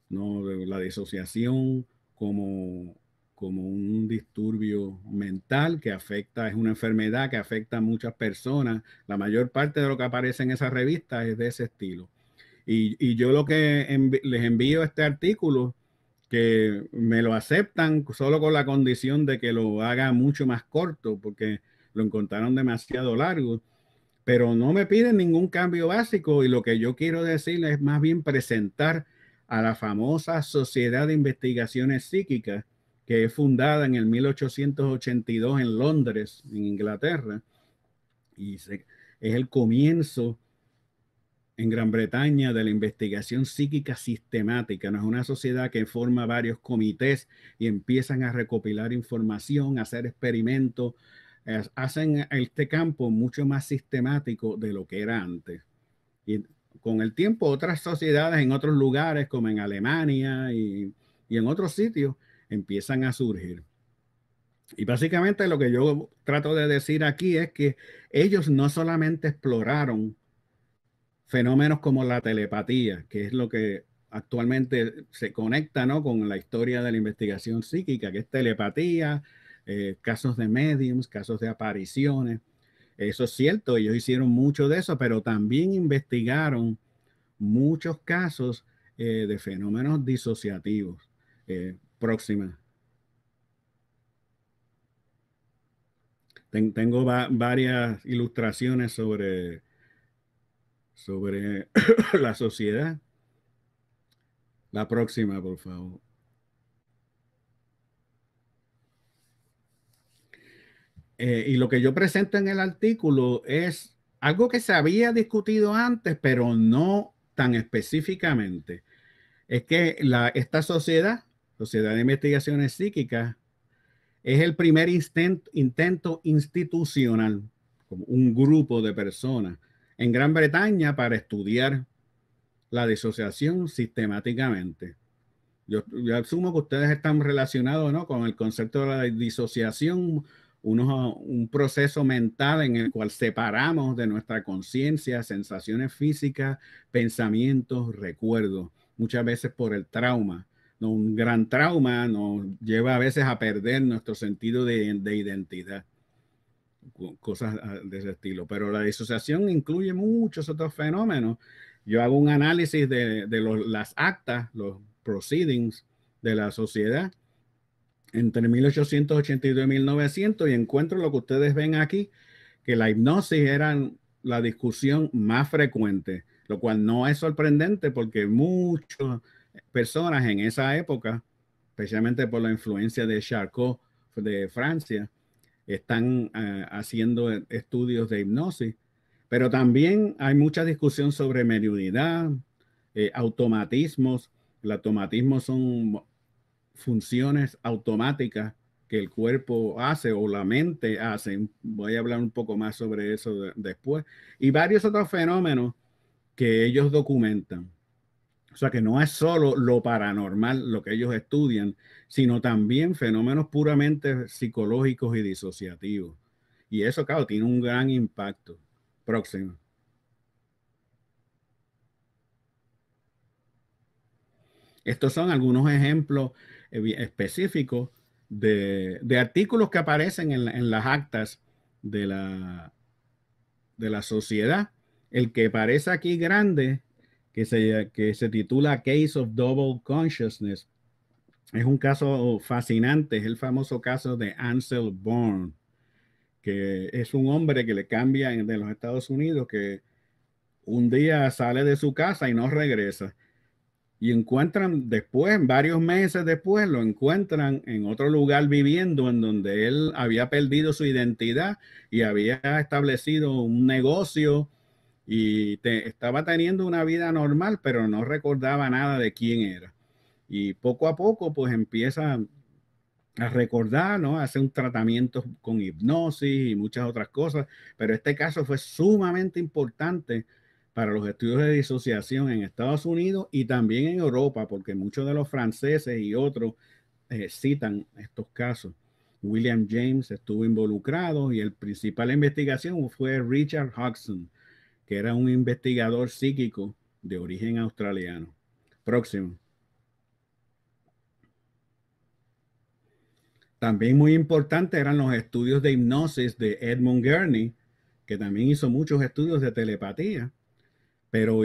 ¿no? La disociación como un disturbio mental que afecta, es una enfermedad que afecta a muchas personas. La mayor parte de lo que aparece en esa revista es de ese estilo. Y yo lo que les envío este artículo, que me lo aceptan solo con la condición de que lo haga mucho más corto, porque lo encontraron demasiado largo, pero no me piden ningún cambio básico y lo que yo quiero decirles es más bien presentar a la famosa Sociedad de Investigaciones Psíquicas, que es fundada en el 1882 en Londres, en Inglaterra, y es el comienzo en Gran Bretaña de la investigación psíquica sistemática. No es una sociedad que forma varios comités y empiezan a recopilar información, a hacer experimentos, hacen este campo mucho más sistemático de lo que era antes. Y con el tiempo otras sociedades en otros lugares, como en Alemania y en otros sitios, empiezan a surgir. Y básicamente lo que yo trato de decir aquí es que ellos no solamente exploraron fenómenos como la telepatía, que es lo que actualmente se conecta, ¿no?, con la historia de la investigación psíquica, que es telepatía, casos de mediums, casos de apariciones. Eso es cierto, ellos hicieron mucho de eso, pero también investigaron muchos casos de fenómenos disociativos. Próxima. Tengo varias ilustraciones sobre la sociedad. La próxima, por favor. Y lo que yo presento en el artículo es algo que se había discutido antes, pero no tan específicamente. Es que esta sociedad de investigaciones psíquicas, es el primer intento institucional, como un grupo de personas en Gran Bretaña para estudiar la disociación sistemáticamente. Yo asumo que ustedes están relacionados, ¿no?, con el concepto de la disociación, un proceso mental en el cual separamos de nuestra conciencia sensaciones físicas, pensamientos, recuerdos, muchas veces por el trauma. ¿No? Un gran trauma nos lleva a veces a perder nuestro sentido de identidad, cosas de ese estilo. Pero la disociación incluye muchos otros fenómenos. Yo hago un análisis de las actas, los proceedings de la sociedad entre 1882 y 1900 y encuentro lo que ustedes ven aquí, que la hipnosis era la discusión más frecuente, lo cual no es sorprendente porque muchas personas en esa época, especialmente por la influencia de Charcot de Francia, están haciendo estudios de hipnosis, pero también hay mucha discusión sobre mediunidad, automatismos. El automatismo son funciones automáticas que el cuerpo hace o la mente hace. Voy a hablar un poco más sobre eso después. Y varios otros fenómenos que ellos documentan. O sea que no es solo lo paranormal lo que ellos estudian, sino también fenómenos puramente psicológicos y disociativos. Y eso, claro, tiene un gran impacto. Próximo. Estos son algunos ejemplos específicos de artículos que aparecen en las actas de la sociedad. El que aparece aquí grande, que se titula Case of Double Consciousness, es un caso fascinante. Es el famoso caso de Ansel Bourne, que es un hombre que le cambia de los Estados Unidos, que un día sale de su casa y no regresa. Y encuentran después, varios meses después, lo encuentran en otro lugar viviendo en donde él había perdido su identidad y había establecido un negocio y estaba teniendo una vida normal, pero no recordaba nada de quién era. Y poco a poco, pues empieza a recordar, ¿no? Hace un tratamiento con hipnosis y muchas otras cosas, pero este caso fue sumamente importante para los estudios de disociación en Estados Unidos y también en Europa, porque muchos de los franceses y otros citan estos casos. William James estuvo involucrado y el principal investigación fue Richard Hodgson, que era un investigador psíquico de origen australiano. Próximo. También muy importante eran los estudios de hipnosis de Edmund Gurney, que también hizo muchos estudios de telepatía, pero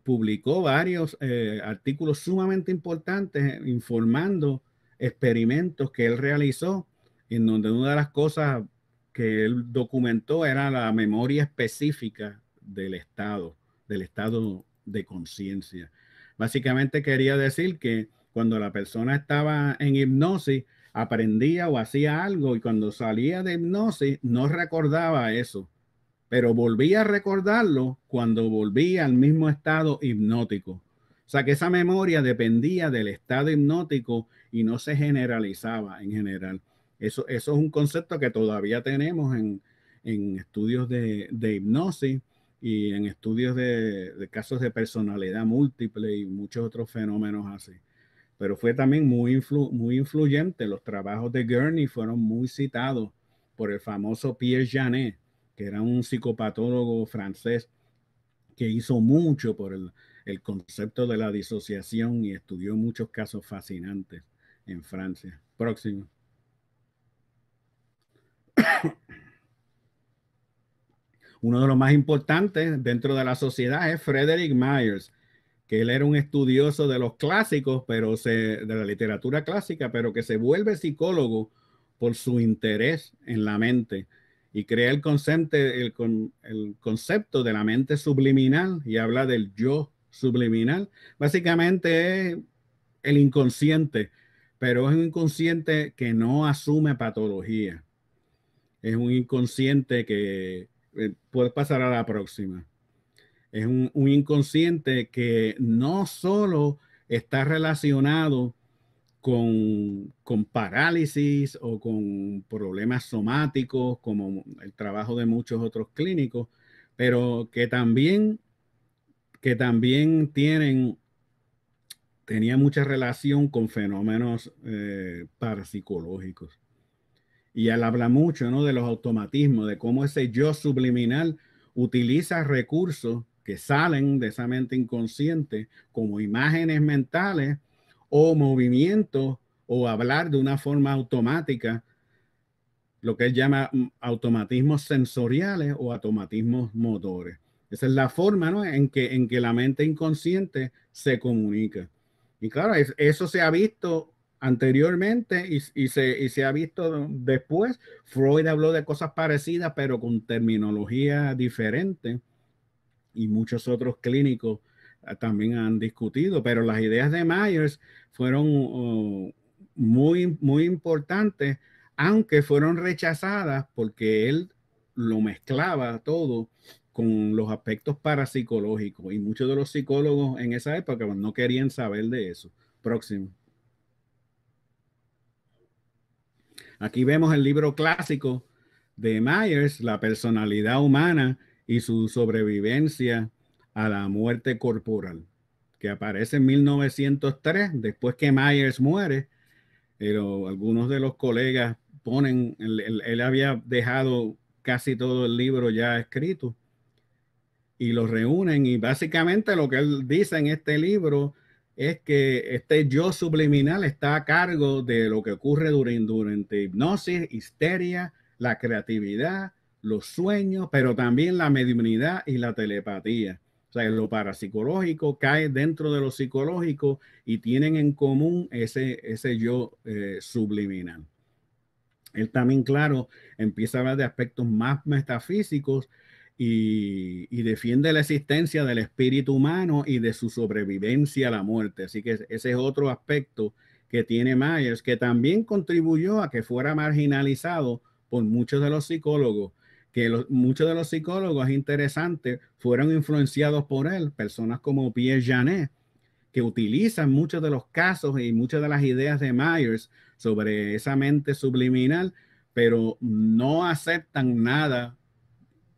publicó varios artículos sumamente importantes informando experimentos que él realizó, en donde una de las cosas que él documentó era la memoria específica del estado de conciencia. Básicamente quería decir que cuando la persona estaba en hipnosis, aprendía o hacía algo y cuando salía de hipnosis no recordaba eso, pero volvía a recordarlo cuando volvía al mismo estado hipnótico. O sea que esa memoria dependía del estado hipnótico y no se generalizaba en general. Eso es un concepto que todavía tenemos en estudios de hipnosis y en estudios de casos de personalidad múltiple y muchos otros fenómenos así. Pero fue también muy influyente. Los trabajos de Gurney fueron muy citados por el famoso Pierre Janet, que era un psicopatólogo francés que hizo mucho por el concepto de la disociación y estudió muchos casos fascinantes en Francia. Próximo. Uno de los más importantes dentro de la sociedad es Frederick Myers, que él era un estudioso de los clásicos, de la literatura clásica, pero que se vuelve psicólogo por su interés en la mente y crea el concepto de la mente subliminal y habla del yo subliminal. Básicamente es el inconsciente, pero es un inconsciente que no asume patología. Es un inconsciente que puede pasar a la próxima. Es un inconsciente que no solo está relacionado con parálisis o con problemas somáticos, como el trabajo de muchos otros clínicos, pero que también tenía mucha relación con fenómenos parapsicológicos. Y él habla mucho, ¿no?, de los automatismos, de cómo ese yo subliminal utiliza recursos que salen de esa mente inconsciente, como imágenes mentales o movimientos o hablar de una forma automática, lo que él llama automatismos sensoriales o automatismos motores. Esa es la forma, ¿no?, en que la mente inconsciente se comunica. Y claro, eso se ha visto anteriormente y se ha visto después. Freud habló de cosas parecidas, pero con terminología diferente. Y muchos otros clínicos también han discutido. Pero las ideas de Myers fueron muy, muy importantes, aunque fueron rechazadas porque él lo mezclaba todo con los aspectos parapsicológicos y muchos de los psicólogos en esa época no querían saber de eso. Próximo. Aquí vemos el libro clásico de Myers, La personalidad humana y su sobrevivencia a la muerte corporal, que aparece en 1903, después que Myers muere. Pero algunos de los colegas ponen, él había dejado casi todo el libro ya escrito y lo reúnen, y básicamente lo que él dice en este libro es que este yo subliminal está a cargo de lo que ocurre durante hipnosis, histeria, la creatividad, los sueños, pero también la mediunidad y la telepatía. O sea, lo parapsicológico cae dentro de lo psicológico y tienen en común ese yo subliminal. Él también, claro, empieza a hablar de aspectos más metafísicos y defiende la existencia del espíritu humano y de su sobrevivencia a la muerte. Así que ese es otro aspecto que tiene Myers, que también contribuyó a que fuera marginalizado por muchos de los psicólogos, muchos de los psicólogos, es interesante, fueron influenciados por él, personas como Pierre Janet, que utilizan muchos de los casos y muchas de las ideas de Myers sobre esa mente subliminal, pero no aceptan nada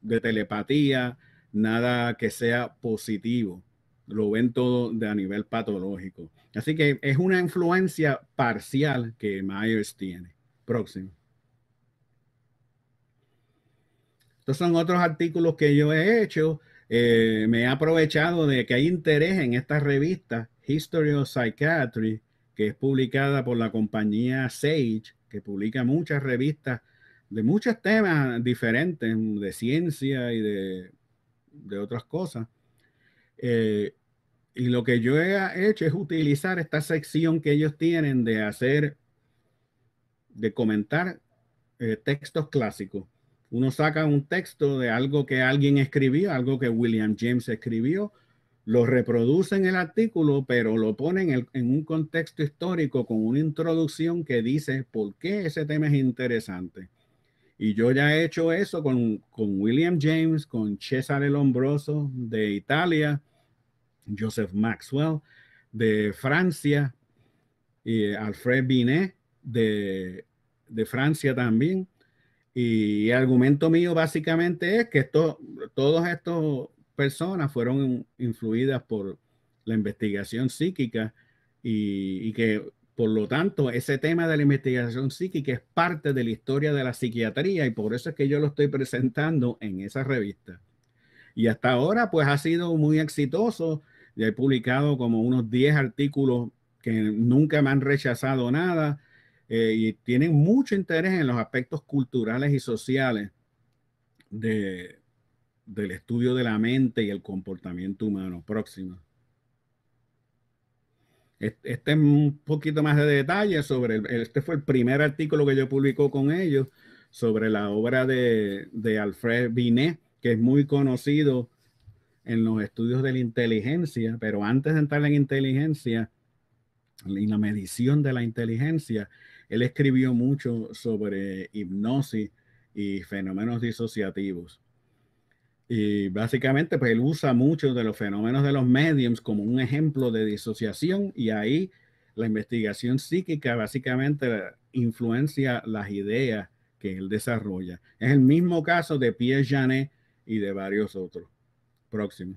de telepatía, nada que sea positivo. Lo ven todo a nivel patológico. Así que es una influencia parcial que Myers tiene. Próximo. Estos son otros artículos que yo he hecho. Me he aprovechado de que hay interés en esta revista History of Psychiatry, que es publicada por la compañía Sage, que publica muchas revistas de muchos temas diferentes, de ciencia y de otras cosas. Y lo que yo he hecho es utilizar esta sección que ellos tienen de comentar textos clásicos. Uno saca un texto de algo que alguien escribió, algo que William James escribió, lo reproduce en el artículo, pero lo ponen en un contexto histórico con una introducción que dice por qué ese tema es interesante. Y yo ya he hecho eso con William James, con Cesare Lombroso de Italia, Joseph Maxwell de Francia, y Alfred Binet de Francia también. Y el argumento mío básicamente es que todas estas personas fueron influidas por la investigación psíquica y que por lo tanto ese tema de la investigación psíquica es parte de la historia de la psiquiatría, y por eso es que yo lo estoy presentando en esa revista. Y hasta ahora pues ha sido muy exitoso. Ya he publicado como unos 10 artículos que nunca me han rechazado nada. y tienen mucho interés en los aspectos culturales y sociales del estudio de la mente y el comportamiento humano. Próximo. Este es un poquito más de detalle sobre, este fue el primer artículo que yo publicó con ellos sobre la obra de Alfred Binet, que es muy conocido en los estudios de la inteligencia, pero antes de entrar en inteligencia, en la medición de la inteligencia, él escribió mucho sobre hipnosis y fenómenos disociativos. Y básicamente, pues él usa mucho de los fenómenos de los mediums como un ejemplo de disociación, y ahí la investigación psíquica básicamente influencia las ideas que él desarrolla. Es el mismo caso de Pierre Janet y de varios otros. Próximo.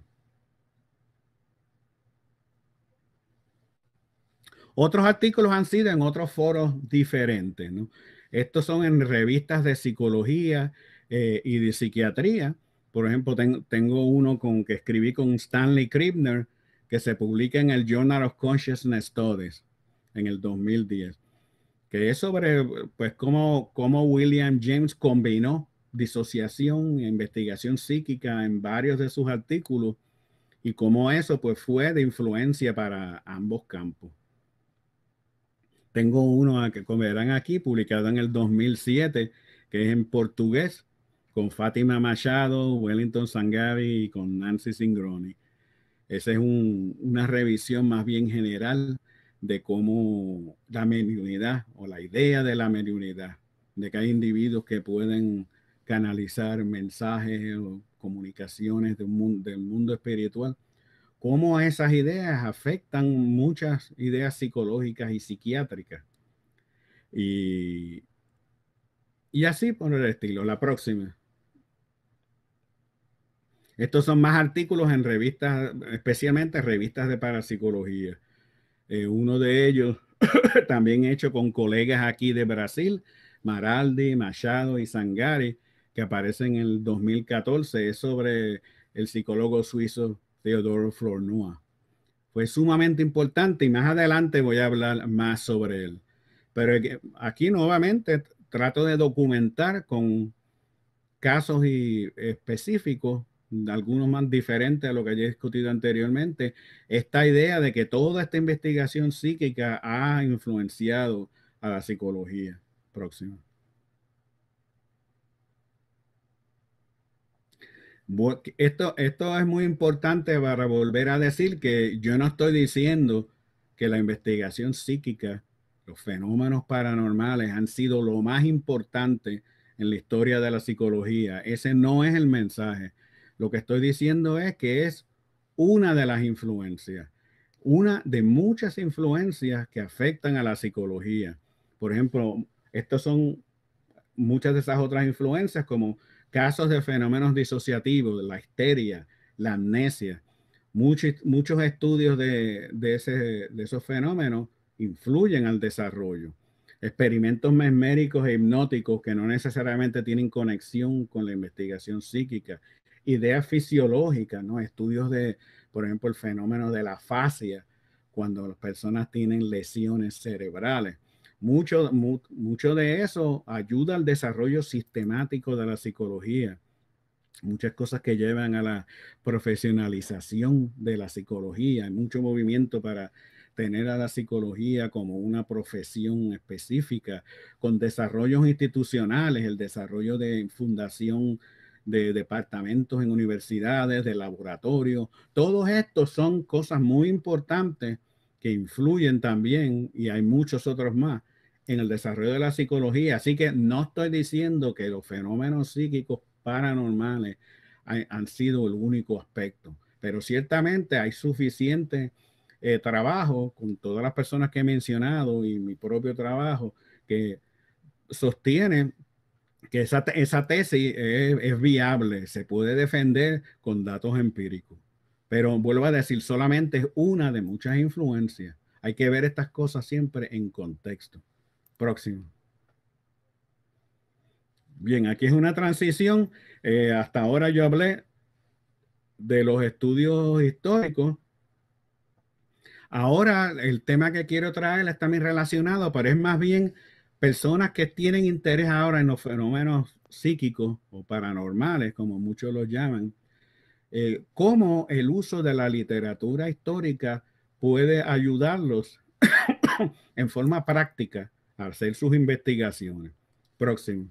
Otros artículos han sido en otros foros diferentes, ¿no? Estos son en revistas de psicología y de psiquiatría. Por ejemplo, tengo uno que escribí con Stanley Krippner, que se publica en el Journal of Consciousness Studies en el 2010, que es sobre pues, cómo William James combinó disociación e investigación psíquica en varios de sus artículos y cómo eso pues, fue de influencia para ambos campos. Tengo uno que como verán aquí, publicado en el 2007, que es en portugués, con Fátima Machado, Wellington Sangabi y con Nancy Singroni. Esa es una revisión más bien general de cómo la mediunidad o la idea de la mediunidad, de que hay individuos que pueden canalizar mensajes o comunicaciones del mundo espiritual, cómo esas ideas afectan muchas ideas psicológicas y psiquiátricas. Y así por el estilo. La próxima. Estos son más artículos en revistas, especialmente revistas de parapsicología. Uno de ellos también hecho con colegas aquí de Brasil, Maraldi, Machado y Sangari, que aparece en el 2014, es sobre el psicólogo suizo Theodore Flournoy. Fue sumamente importante y más adelante voy a hablar más sobre él. Pero aquí nuevamente trato de documentar con casos específicos, algunos más diferentes a lo que ya he discutido anteriormente, esta idea de que toda esta investigación psíquica ha influenciado a la psicología. Próximo. Esto es muy importante para volver a decir que yo no estoy diciendo que la investigación psíquica, los fenómenos paranormales han sido lo más importante en la historia de la psicología. Ese no es el mensaje. Lo que estoy diciendo es que es una de las influencias, una de muchas influencias que afectan a la psicología. Por ejemplo, estos son muchas de esas otras influencias como casos de fenómenos disociativos, la histeria, la amnesia. Muchos estudios de esos fenómenos influyen al desarrollo. Experimentos mesméricos e hipnóticos que no necesariamente tienen conexión con la investigación psíquica. Ideas fisiológicas, ¿no? Estudios de, por ejemplo, el fenómeno de la afasia, cuando las personas tienen lesiones cerebrales. Mucho de eso ayuda al desarrollo sistemático de la psicología. Muchas cosas que llevan a la profesionalización de la psicología. Hay mucho movimiento para tener a la psicología como una profesión específica, con desarrollos institucionales, el desarrollo de fundación de departamentos en universidades, de laboratorios. Todos estos son cosas muy importantes que influyen también, y hay muchos otros más, en el desarrollo de la psicología. Así que no estoy diciendo que los fenómenos psíquicos paranormales han sido el único aspecto, pero ciertamente hay suficiente trabajo con todas las personas que he mencionado y mi propio trabajo que sostiene que esa tesis es viable, se puede defender con datos empíricos. Pero vuelvo a decir, solamente es una de muchas influencias. Hay que ver estas cosas siempre en contexto. Próximo. Bien, aquí es una transición. Hasta ahora yo hablé de los estudios históricos. Ahora el tema que quiero traer está muy relacionado, pero es más bien personas que tienen interés ahora en los fenómenos psíquicos o paranormales, como muchos los llaman, cómo el uso de la literatura histórica puede ayudarlos en forma práctica a hacer sus investigaciones. Próximo.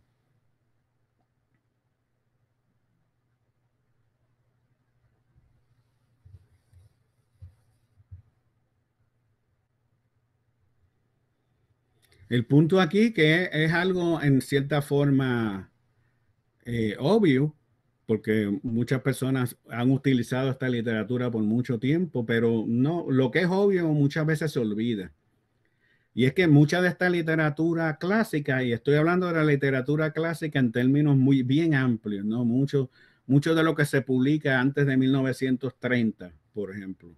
El punto aquí que es algo en cierta forma obvio, porque muchas personas han utilizado esta literatura por mucho tiempo, pero no, lo que es obvio muchas veces se olvida. Y es que mucha de esta literatura clásica, y estoy hablando de la literatura clásica en términos muy bien amplios, ¿no? Mucho de lo que se publica antes de 1930, por ejemplo.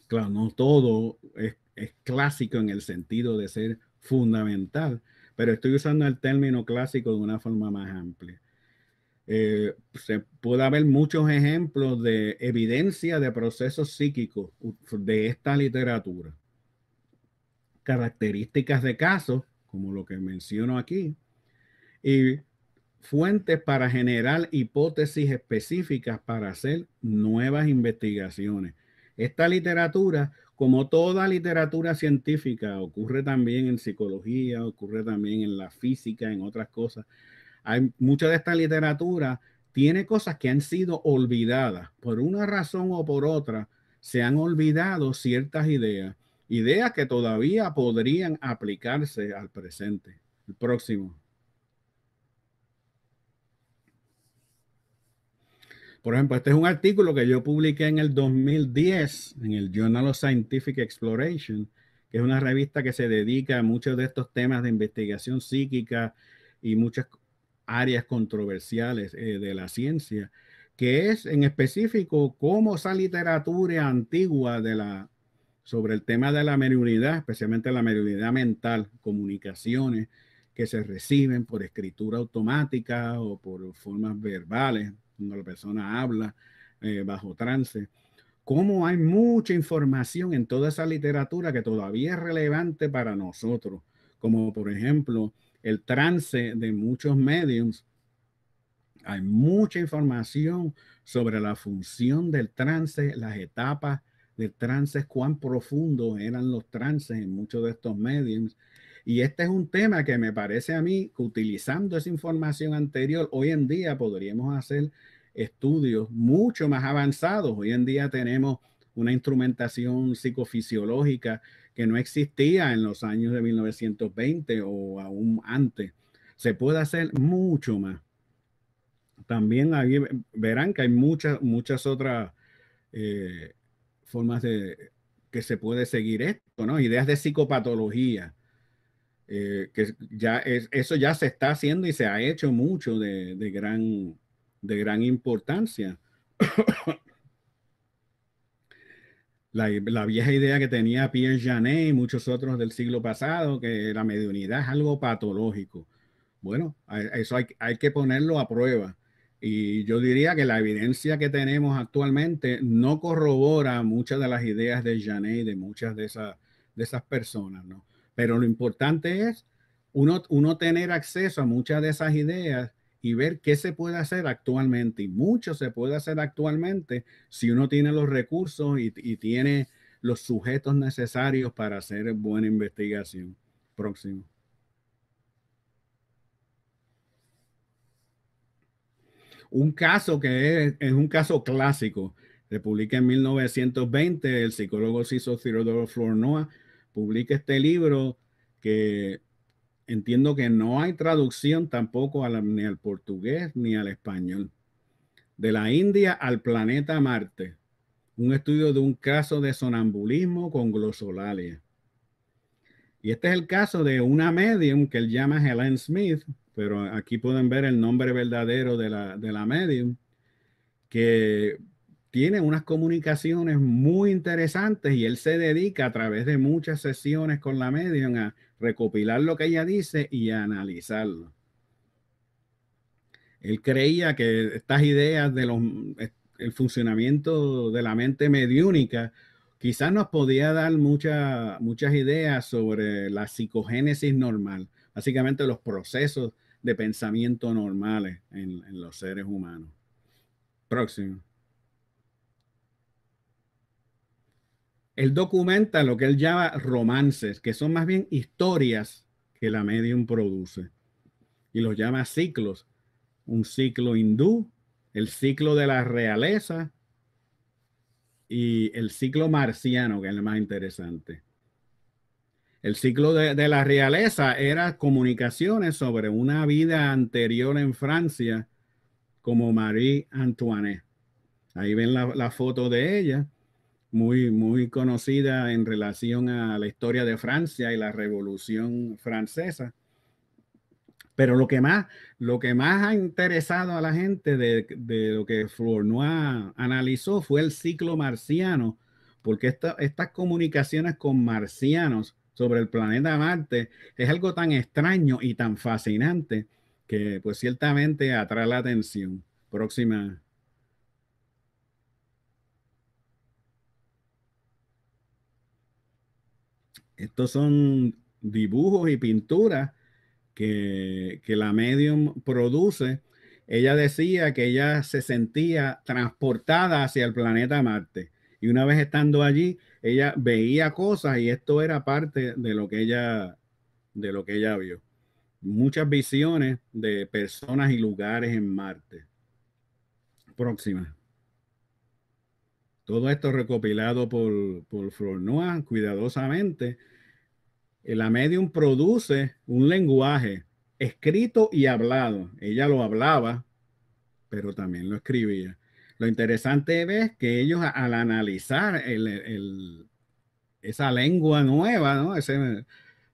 Claro, no todo es clásico en el sentido de ser fundamental, pero estoy usando el término clásico de una forma más amplia. Se puede haber muchos ejemplos de evidencia de procesos psíquicos de esta literatura. Características de casos, como lo que menciono aquí, y fuentes para generar hipótesis específicas para hacer nuevas investigaciones. Esta literatura, como toda literatura científica, ocurre también en psicología, ocurre también en la física, en otras cosas. Hay mucha de esta literatura tiene cosas que han sido olvidadas por una razón o por otra. Se han olvidado ciertas ideas que todavía podrían aplicarse al presente. El próximo. Por ejemplo, este es un artículo que yo publiqué en el 2010 en el Journal of Scientific Exploration, que es una revista que se dedica a muchos de estos temas de investigación psíquica y muchas áreas controversiales de la ciencia, que es en específico cómo esa literatura antigua sobre el tema de la mediunidad, especialmente la mediunidad mental, comunicaciones que se reciben por escritura automática o por formas verbales, cuando la persona habla bajo trance, cómo hay mucha información en toda esa literatura que todavía es relevante para nosotros, como por ejemplo el trance de muchos mediums. Hay mucha información sobre la función del trance, las etapas del trance, cuán profundos eran los trances en muchos de estos mediums. Y este es un tema que me parece a mí que utilizando esa información anterior, hoy en día podríamos hacer estudios mucho más avanzados. Hoy en día tenemos una instrumentación psicofisiológica que no existía en los años de 1920 o aún antes. Se puede hacer mucho más. También ahí verán que hay muchas otras formas de que se puede seguir esto, ¿no? Ideas de psicopatología, que eso ya se está haciendo y se ha hecho mucho de gran importancia. La vieja idea que tenía Pierre Janet y muchos otros del siglo pasado, que la mediunidad es algo patológico. Bueno, eso hay que ponerlo a prueba. Y yo diría que la evidencia que tenemos actualmente no corrobora muchas de las ideas de Janet y de muchas de esas personas, ¿no? Pero lo importante es uno tener acceso a muchas de esas ideas y ver qué se puede hacer actualmente. Y mucho se puede hacer actualmente si uno tiene los recursos y tiene los sujetos necesarios para hacer buena investigación. Próximo. Un caso que es un caso clásico, se publica en 1920, el psicólogo suizo Theodore Flournoy publica este libro que entiendo que no hay traducción tampoco ni al portugués ni al español. De la India al planeta Marte, un estudio de un caso de sonambulismo con glosolalia. Y este es el caso de una medium que él llama Helen Smith, pero aquí pueden ver el nombre verdadero de la medium, que tiene unas comunicaciones muy interesantes y él se dedica a través de muchas sesiones con la medium a recopilar lo que ella dice y a analizarlo. Él creía que estas ideas el funcionamiento de la mente mediúnica quizás nos podía dar muchas ideas sobre la psicogénesis normal, básicamente los procesos de pensamiento normales en los seres humanos. Próximo. Él documenta lo que él llama romances, que son más bien historias que la medium produce, y los llama ciclos. Un ciclo hindú, el ciclo de la realeza y el ciclo marciano, que es el más interesante. El ciclo de la realeza era comunicaciones sobre una vida anterior en Francia como Marie Antoinette. Ahí ven la foto de ella, muy conocida en relación a la historia de Francia y la Revolución Francesa. Pero lo que más ha interesado a la gente de lo que Flournoy analizó fue el ciclo marciano, porque estas comunicaciones con marcianos sobre el planeta Marte es algo tan extraño y tan fascinante que pues ciertamente atrae la atención. Próxima. Estos son dibujos y pinturas que la medium produce. Ella decía que ella se sentía transportada hacia el planeta Marte. Y una vez estando allí, ella veía cosas y esto era parte de lo que ella vio. Muchas visiones de personas y lugares en Marte. Próxima. Todo esto recopilado por Flournoy cuidadosamente. La medium produce un lenguaje escrito y hablado. Ella lo hablaba, pero también lo escribía. Lo interesante es que ellos al analizar esa lengua nueva, ¿no?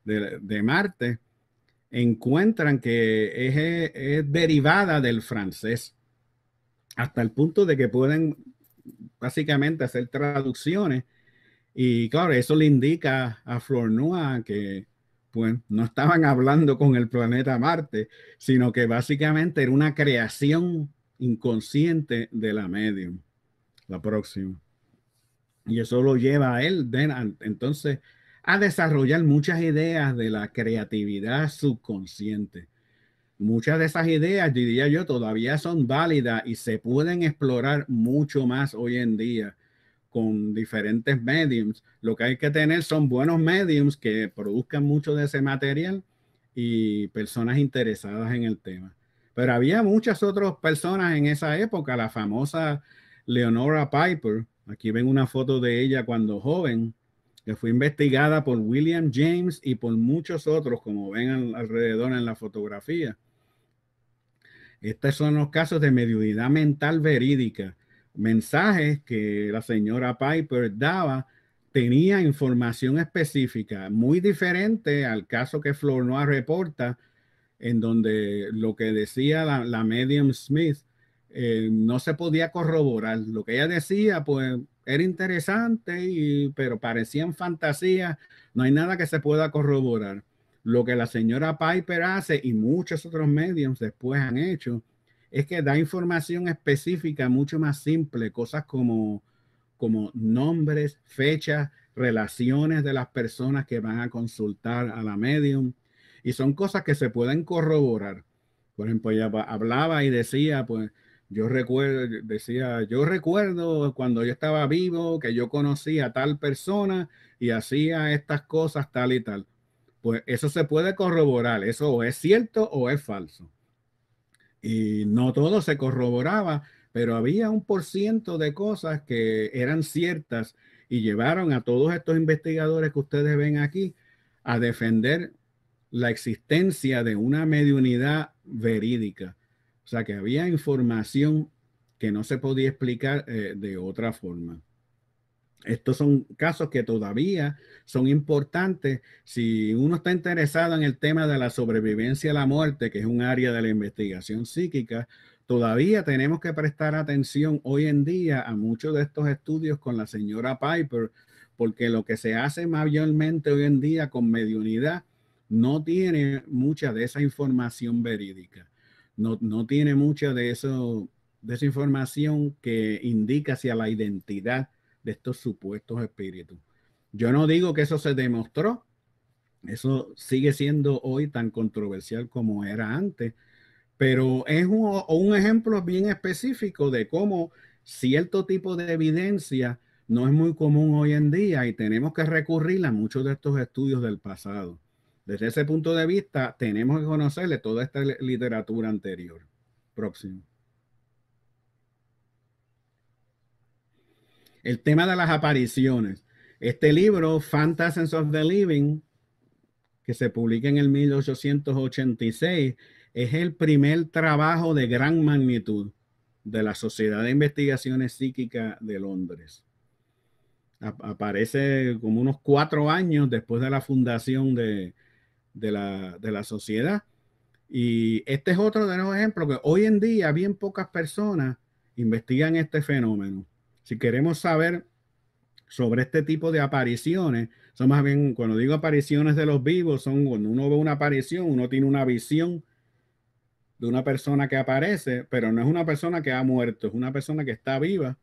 De Marte, encuentran que es derivada del francés, hasta el punto de que pueden básicamente hacer traducciones. Y claro, eso le indica a Flournoy que pues, no estaban hablando con el planeta Marte, sino que básicamente era una creación inconsciente de la medium. La próxima. Y eso lo lleva a él entonces a desarrollar muchas ideas de la creatividad subconsciente. Muchas de esas ideas, diría yo, todavía son válidas y se pueden explorar mucho más hoy en día con diferentes mediums. Lo que hay que tener son buenos mediums que produzcan mucho de ese material y personas interesadas en el tema. Pero había muchas otras personas en esa época, la famosa Leonora Piper. Aquí ven una foto de ella cuando joven, que fue investigada por William James y por muchos otros, como ven alrededor en la fotografía. Estos son los casos de mediunidad mental verídica. Mensajes que la señora Piper daba tenía información específica, muy diferente al caso que Flournoy reporta, en donde lo que decía la medium Smith no se podía corroborar. Lo que ella decía, pues, era interesante, pero parecían fantasías. No hay nada que se pueda corroborar. Lo que la señora Piper hace y muchos otros mediums después han hecho es que da información específica mucho más simple, cosas como nombres, fechas, relaciones de las personas que van a consultar a la medium, y son cosas que se pueden corroborar. Por ejemplo, ella hablaba y decía, pues, yo recuerdo cuando yo estaba vivo que yo conocía a tal persona y hacía estas cosas tal y tal. Pues eso se puede corroborar, eso o es cierto o es falso. Y no todo se corroboraba, pero había un % de cosas que eran ciertas y llevaron a todos estos investigadores que ustedes ven aquí a defender la existencia de una mediunidad verídica. O sea, que había información que no se podía explicar de otra forma. Estos son casos que todavía son importantes. Si uno está interesado en el tema de la sobrevivencia a la muerte, que es un área de la investigación psíquica, todavía tenemos que prestar atención hoy en día a muchos de estos estudios con la señora Piper, porque lo que se hace mayormente hoy en día con mediunidad no tiene mucha de esa información verídica. No tiene mucha de esa información que indica hacia la identidad de estos supuestos espíritus. Yo no digo que eso se demostró, eso sigue siendo hoy tan controversial como era antes, pero es un ejemplo bien específico de cómo cierto tipo de evidencia no es muy común hoy en día y tenemos que recurrir a muchos de estos estudios del pasado. Desde ese punto de vista, tenemos que conocerle toda esta literatura anterior. Próximo. El tema de las apariciones. Este libro, Phantasms of the Living, que se publica en el 1886, es el primer trabajo de gran magnitud de la Sociedad de Investigaciones Psíquicas de Londres. Aparece como unos 4 años después de la fundación de la sociedad. Y este es otro de los ejemplos que hoy en día bien pocas personas investigan este fenómeno. Si queremos saber sobre este tipo de apariciones, son más bien, cuando digo apariciones de los vivos, son cuando uno ve una aparición, uno tiene una visión de una persona que aparece, pero no es una persona que ha muerto, es una persona que está viva.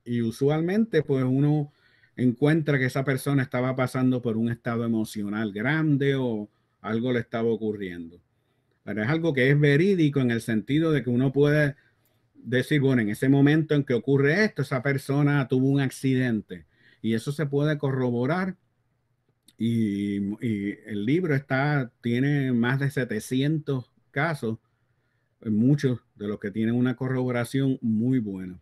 Y usualmente, pues uno encuentra que esa persona estaba pasando por un estado emocional grande o algo le estaba ocurriendo. Pero es algo que es verídico en el sentido de que uno puede decir, bueno, en ese momento en que ocurre esto, esa persona tuvo un accidente y eso se puede corroborar. Y el libro tiene más de 700 casos, muchos de los que tienen una corroboración muy buena.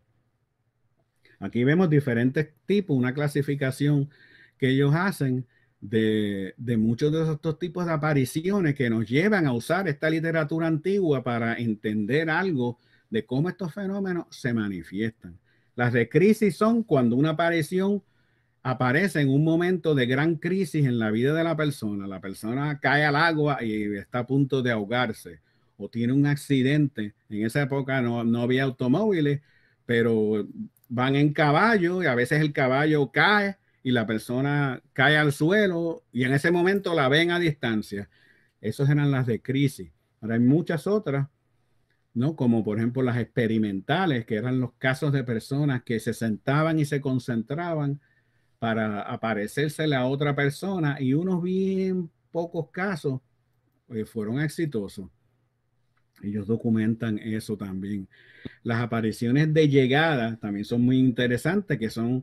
Aquí vemos diferentes tipos, una clasificación que ellos hacen de muchos de estos tipos de apariciones que nos llevan a usar esta literatura antigua para entender algo de cómo estos fenómenos se manifiestan. Las de crisis son cuando una aparición aparece en un momento de gran crisis en la vida de la persona cae al agua y está a punto de ahogarse, o tiene un accidente. En esa época no había automóviles, pero van en caballo y a veces el caballo cae y la persona cae al suelo y en ese momento la ven a distancia. Esas eran las de crisis. Ahora hay muchas otras, ¿no? Como por ejemplo las experimentales, que eran los casos de personas que se sentaban y se concentraban para aparecérsele a otra persona, y unos bien pocos casos fueron exitosos. Ellos documentan eso también. Las apariciones de llegada también son muy interesantes, que son,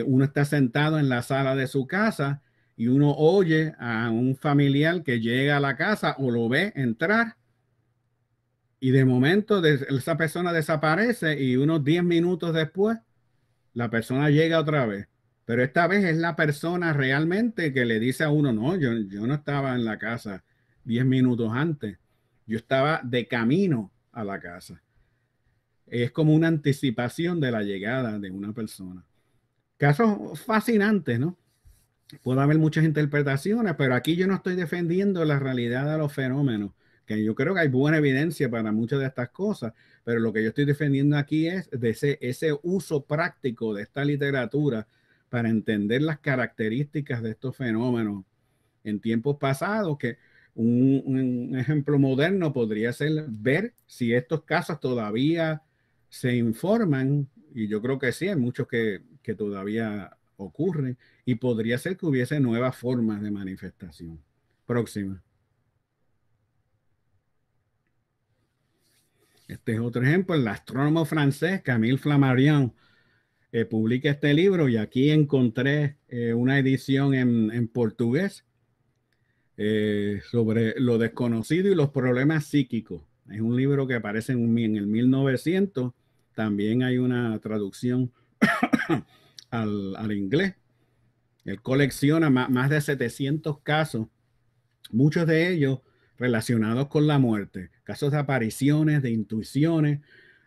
uno está sentado en la sala de su casa y uno oye a un familiar que llega a la casa o lo ve entrar y de momento esa persona desaparece y unos 10 minutos después la persona llega otra vez. Pero esta vez es la persona realmente que le dice a uno, no, yo no estaba en la casa 10 minutos antes, yo estaba de camino a la casa. Es como una anticipación de la llegada de una persona. Casos fascinantes, ¿no? Puede haber muchas interpretaciones, pero aquí yo no estoy defendiendo la realidad de los fenómenos, que yo creo que hay buena evidencia para muchas de estas cosas, pero lo que yo estoy defendiendo aquí es de ese uso práctico de esta literatura para entender las características de estos fenómenos en tiempos pasados, que un ejemplo moderno podría ser ver si estos casos todavía se informan, y yo creo que sí, hay muchos que todavía ocurren, y podría ser que hubiese nuevas formas de manifestación. Próxima. Este es otro ejemplo. El astrónomo francés Camille Flammarion publica este libro, y aquí encontré una edición en portugués sobre lo desconocido y los problemas psíquicos. Es un libro que aparece en el 1900. También hay una traducción al inglés. Él colecciona más de 700 casos, muchos de ellos relacionados con la muerte, casos de apariciones, de intuiciones.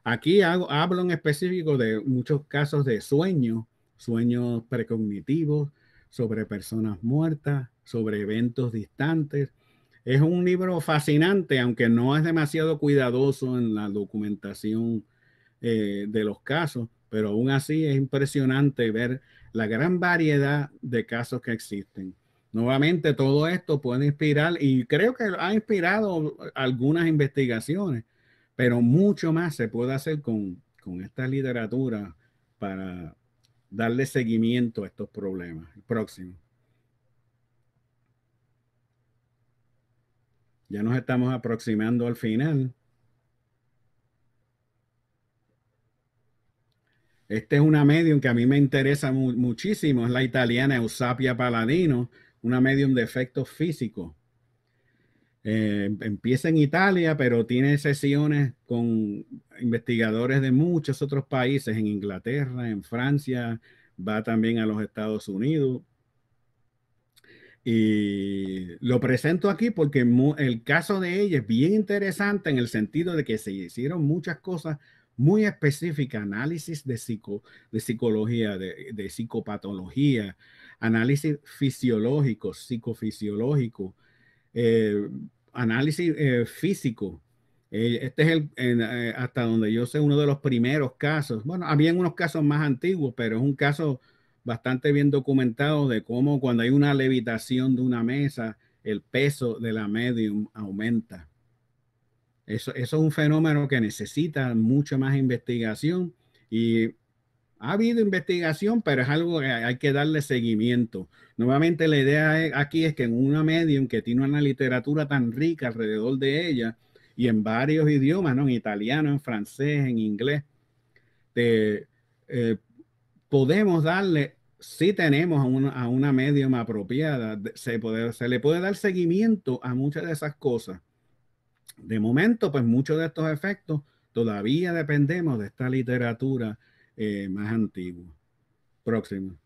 Aquí hablo en específico de muchos casos de sueños precognitivos, sobre personas muertas, sobre eventos distantes. Es un libro fascinante, aunque no es demasiado cuidadoso en la documentación de los casos, pero aún así es impresionante ver la gran variedad de casos que existen. Nuevamente, todo esto puede inspirar, y creo que ha inspirado algunas investigaciones, pero mucho más se puede hacer con esta literatura para darle seguimiento a estos problemas. El próximo. Ya nos estamos aproximando al final. Esta es una medium que a mí me interesa muchísimo, es la italiana Eusapia Paladino, una medium de efectos físicos. Empieza en Italia, pero tiene sesiones con investigadores de muchos otros países, en Inglaterra, en Francia, va también a los Estados Unidos. Y lo presento aquí porque el caso de ella es bien interesante en el sentido de que se hicieron muchas cosas muy específicas, análisis de psicología, de psicopatología, análisis fisiológico, psicofisiológico, análisis físico. Este es hasta donde yo sé, uno de los primeros casos. Bueno, habían unos casos más antiguos, pero es un caso bastante bien documentado de cómo cuando hay una levitación de una mesa, el peso de la medium aumenta. Eso es un fenómeno que necesita mucha más investigación y ha habido investigación, pero es algo que hay que darle seguimiento. Nuevamente, la idea aquí es que en una medium que tiene una literatura tan rica alrededor de ella y en varios idiomas, ¿no? En italiano, en francés, en inglés, podemos darle, si tenemos a una medium apropiada, se le puede dar seguimiento a muchas de esas cosas. De momento, pues muchos de estos efectos todavía dependemos de esta literatura más antigua. Próximo.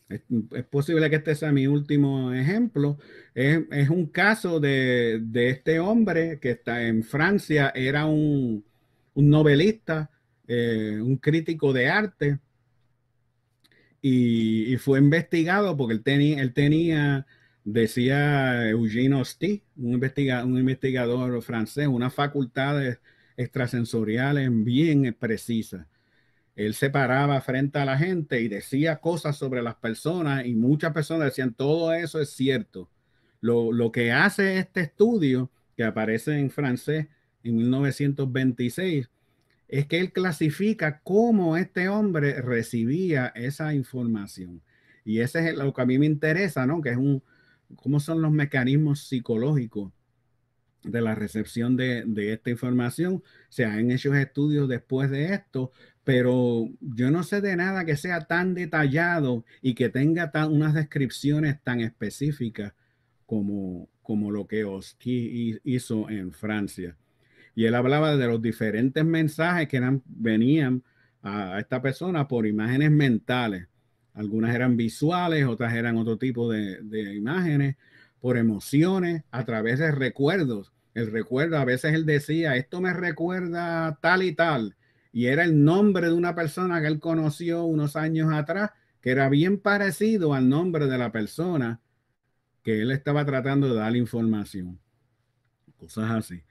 Es posible que este sea mi último ejemplo. Es un caso de este hombre que está en Francia, era un novelista, un crítico de arte, y fue investigado porque él tenía, decía Eugene Osti, un investigador francés, unas facultades extrasensoriales bien precisas. Él se paraba frente a la gente y decía cosas sobre las personas y muchas personas decían, todo eso es cierto. Lo que hace este estudio, que aparece en francés en 1926, es que él clasifica cómo este hombre recibía esa información. Y ese es lo que a mí me interesa, ¿no? Que es cómo son los mecanismos psicológicos de la recepción de esta información. Se han hecho estudios después de esto, pero yo no sé de nada que sea tan detallado y que tenga unas descripciones tan específicas como lo que Oski hizo en Francia. Y él hablaba de los diferentes mensajes que venían a esta persona por imágenes mentales. Algunas eran visuales, otras eran otro tipo de imágenes, por emociones, a través de recuerdos. El recuerdo, a veces él decía, esto me recuerda tal y tal, y era el nombre de una persona que él conoció unos años atrás, que era bien parecido al nombre de la persona que él estaba tratando de dar información. Cosas así.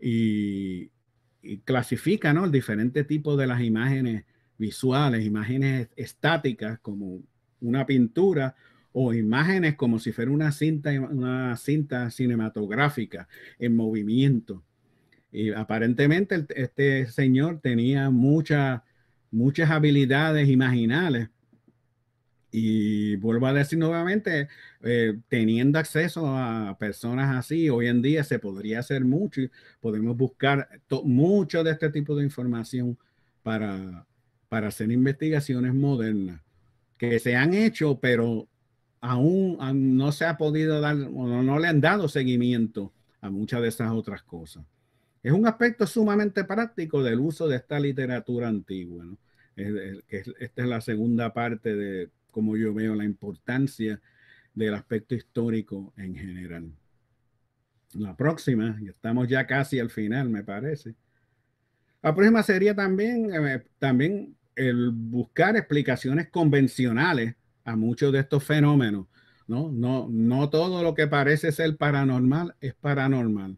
Y clasifica, ¿no?, el diferente tipo de las imágenes visuales, imágenes estáticas como una pintura o imágenes como si fuera una cinta cinematográfica en movimiento. Y aparentemente este señor tenía muchas habilidades imaginales. Y vuelvo a decir nuevamente, teniendo acceso a personas así, hoy en día se podría hacer mucho. Podemos buscar mucho de este tipo de información para hacer investigaciones modernas que se han hecho, pero aún no se ha podido dar, o no le han dado seguimiento a muchas de esas otras cosas. Es un aspecto sumamente práctico del uso de esta literatura antigua, ¿no? Esta es la segunda parte de cómo yo veo la importancia del aspecto histórico en general. La próxima, y estamos ya casi al final, me parece. La próxima sería también el buscar explicaciones convencionales a muchos de estos fenómenos, ¿no? No todo lo que parece ser paranormal es paranormal.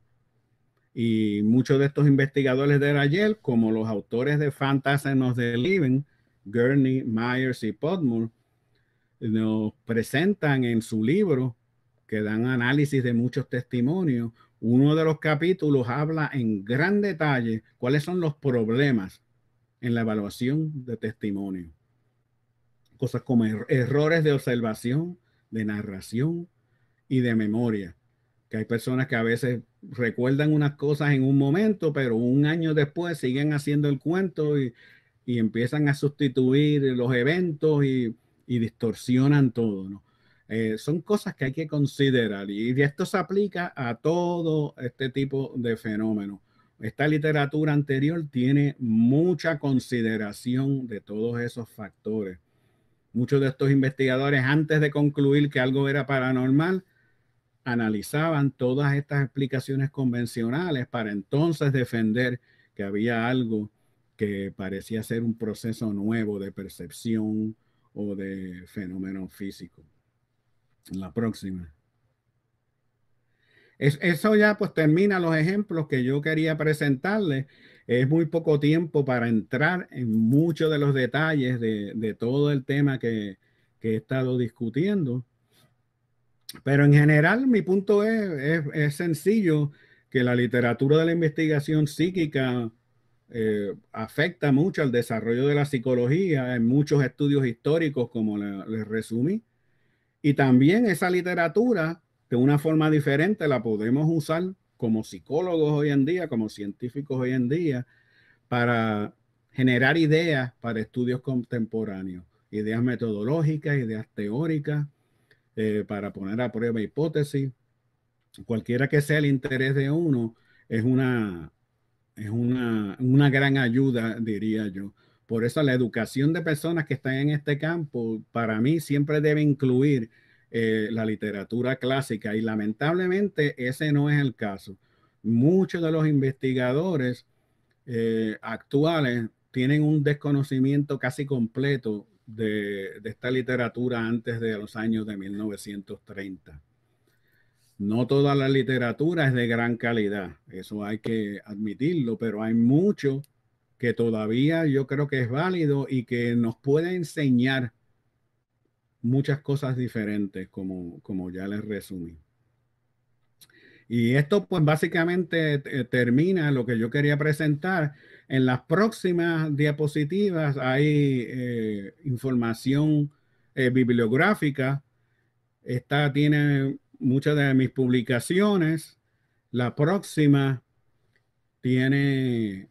Y muchos de estos investigadores de ayer, como los autores de Phantasm of the Living, Gurney, Myers y Podmore, nos presentan en su libro, que dan análisis de muchos testimonios, uno de los capítulos habla en gran detalle cuáles son los problemas en la evaluación de testimonio. Cosas como errores de observación, de narración y de memoria. Que hay personas que a veces recuerdan unas cosas en un momento, pero un año después siguen haciendo el cuento y empiezan a sustituir los eventos y distorsionan todo, ¿no? Son cosas que hay que considerar y esto se aplica a todo este tipo de fenómenos. Esta literatura anterior tiene mucha consideración de todos esos factores. Muchos de estos investigadores, antes de concluir que algo era paranormal, analizaban todas estas explicaciones convencionales para entonces defender que había algo que parecía ser un proceso nuevo de percepción o de fenómeno físico. La próxima. Eso ya pues termina los ejemplos que yo quería presentarles. Es muy poco tiempo para entrar en muchos de los detalles de todo el tema que he estado discutiendo. Pero en general mi punto es sencillo, que la literatura de la investigación psíquica afecta mucho al desarrollo de la psicología en muchos estudios históricos, como les resumí. Y también esa literatura, de una forma diferente, la podemos usar como psicólogos hoy en día, como científicos hoy en día, para generar ideas para estudios contemporáneos, ideas metodológicas, ideas teóricas, para poner a prueba hipótesis. Cualquiera que sea el interés de uno, es una gran ayuda, diría yo. Por eso la educación de personas que están en este campo, para mí, siempre debe incluir la literatura clásica, y lamentablemente ese no es el caso. Muchos de los investigadores actuales tienen un desconocimiento casi completo de esta literatura antes de los años de 1930. No toda la literatura es de gran calidad, eso hay que admitirlo, pero hay mucho que todavía yo creo que es válido y que nos puede enseñar muchas cosas diferentes, como ya les resumí. Y esto pues básicamente termina lo que yo quería presentar. En las próximas diapositivas hay información bibliográfica. Esta tiene muchas de mis publicaciones. La próxima tiene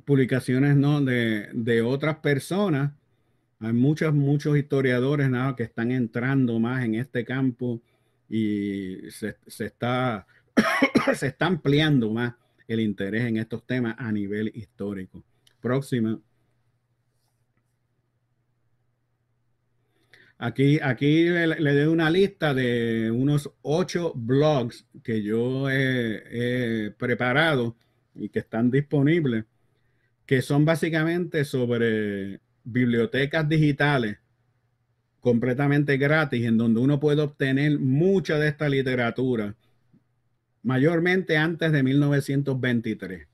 publicaciones, ¿no?, de otras personas. Hay muchos historiadores, ¿no?, que están entrando más en este campo y se está ampliando más el interés en estos temas a nivel histórico. Próxima. Aquí le doy una lista de unos 8 blogs que yo he preparado y que están disponibles, que son básicamente sobre bibliotecas digitales completamente gratis, en donde uno puede obtener mucha de esta literatura, mayormente antes de 1923.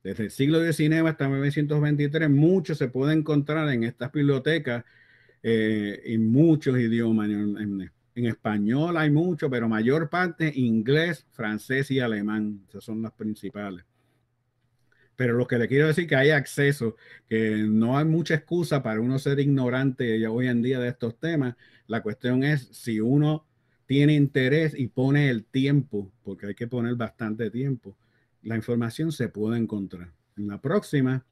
Desde el siglo XIX hasta 1923, mucho se puede encontrar en estas bibliotecas en muchos idiomas. En español hay mucho, pero mayor parte inglés, francés y alemán. Esas son las principales. Pero lo que le quiero decir es que hay acceso, que no hay mucha excusa para uno ser ignorante hoy en día de estos temas. La cuestión es si uno tiene interés y pone el tiempo, porque hay que poner bastante tiempo. La información se puede encontrar. En la próxima.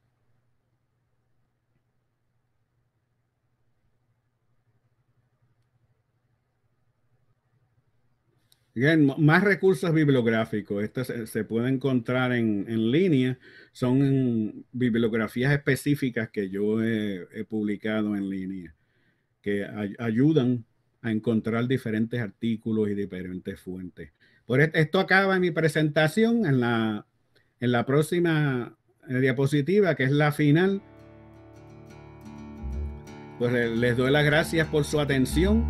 Bien, más recursos bibliográficos. Estos se pueden encontrar en línea. Son bibliografías específicas que yo he publicado en línea, que ayudan a encontrar diferentes artículos y diferentes fuentes. Por esto acaba mi presentación. En la próxima diapositiva, que es la final, pues les doy las gracias por su atención.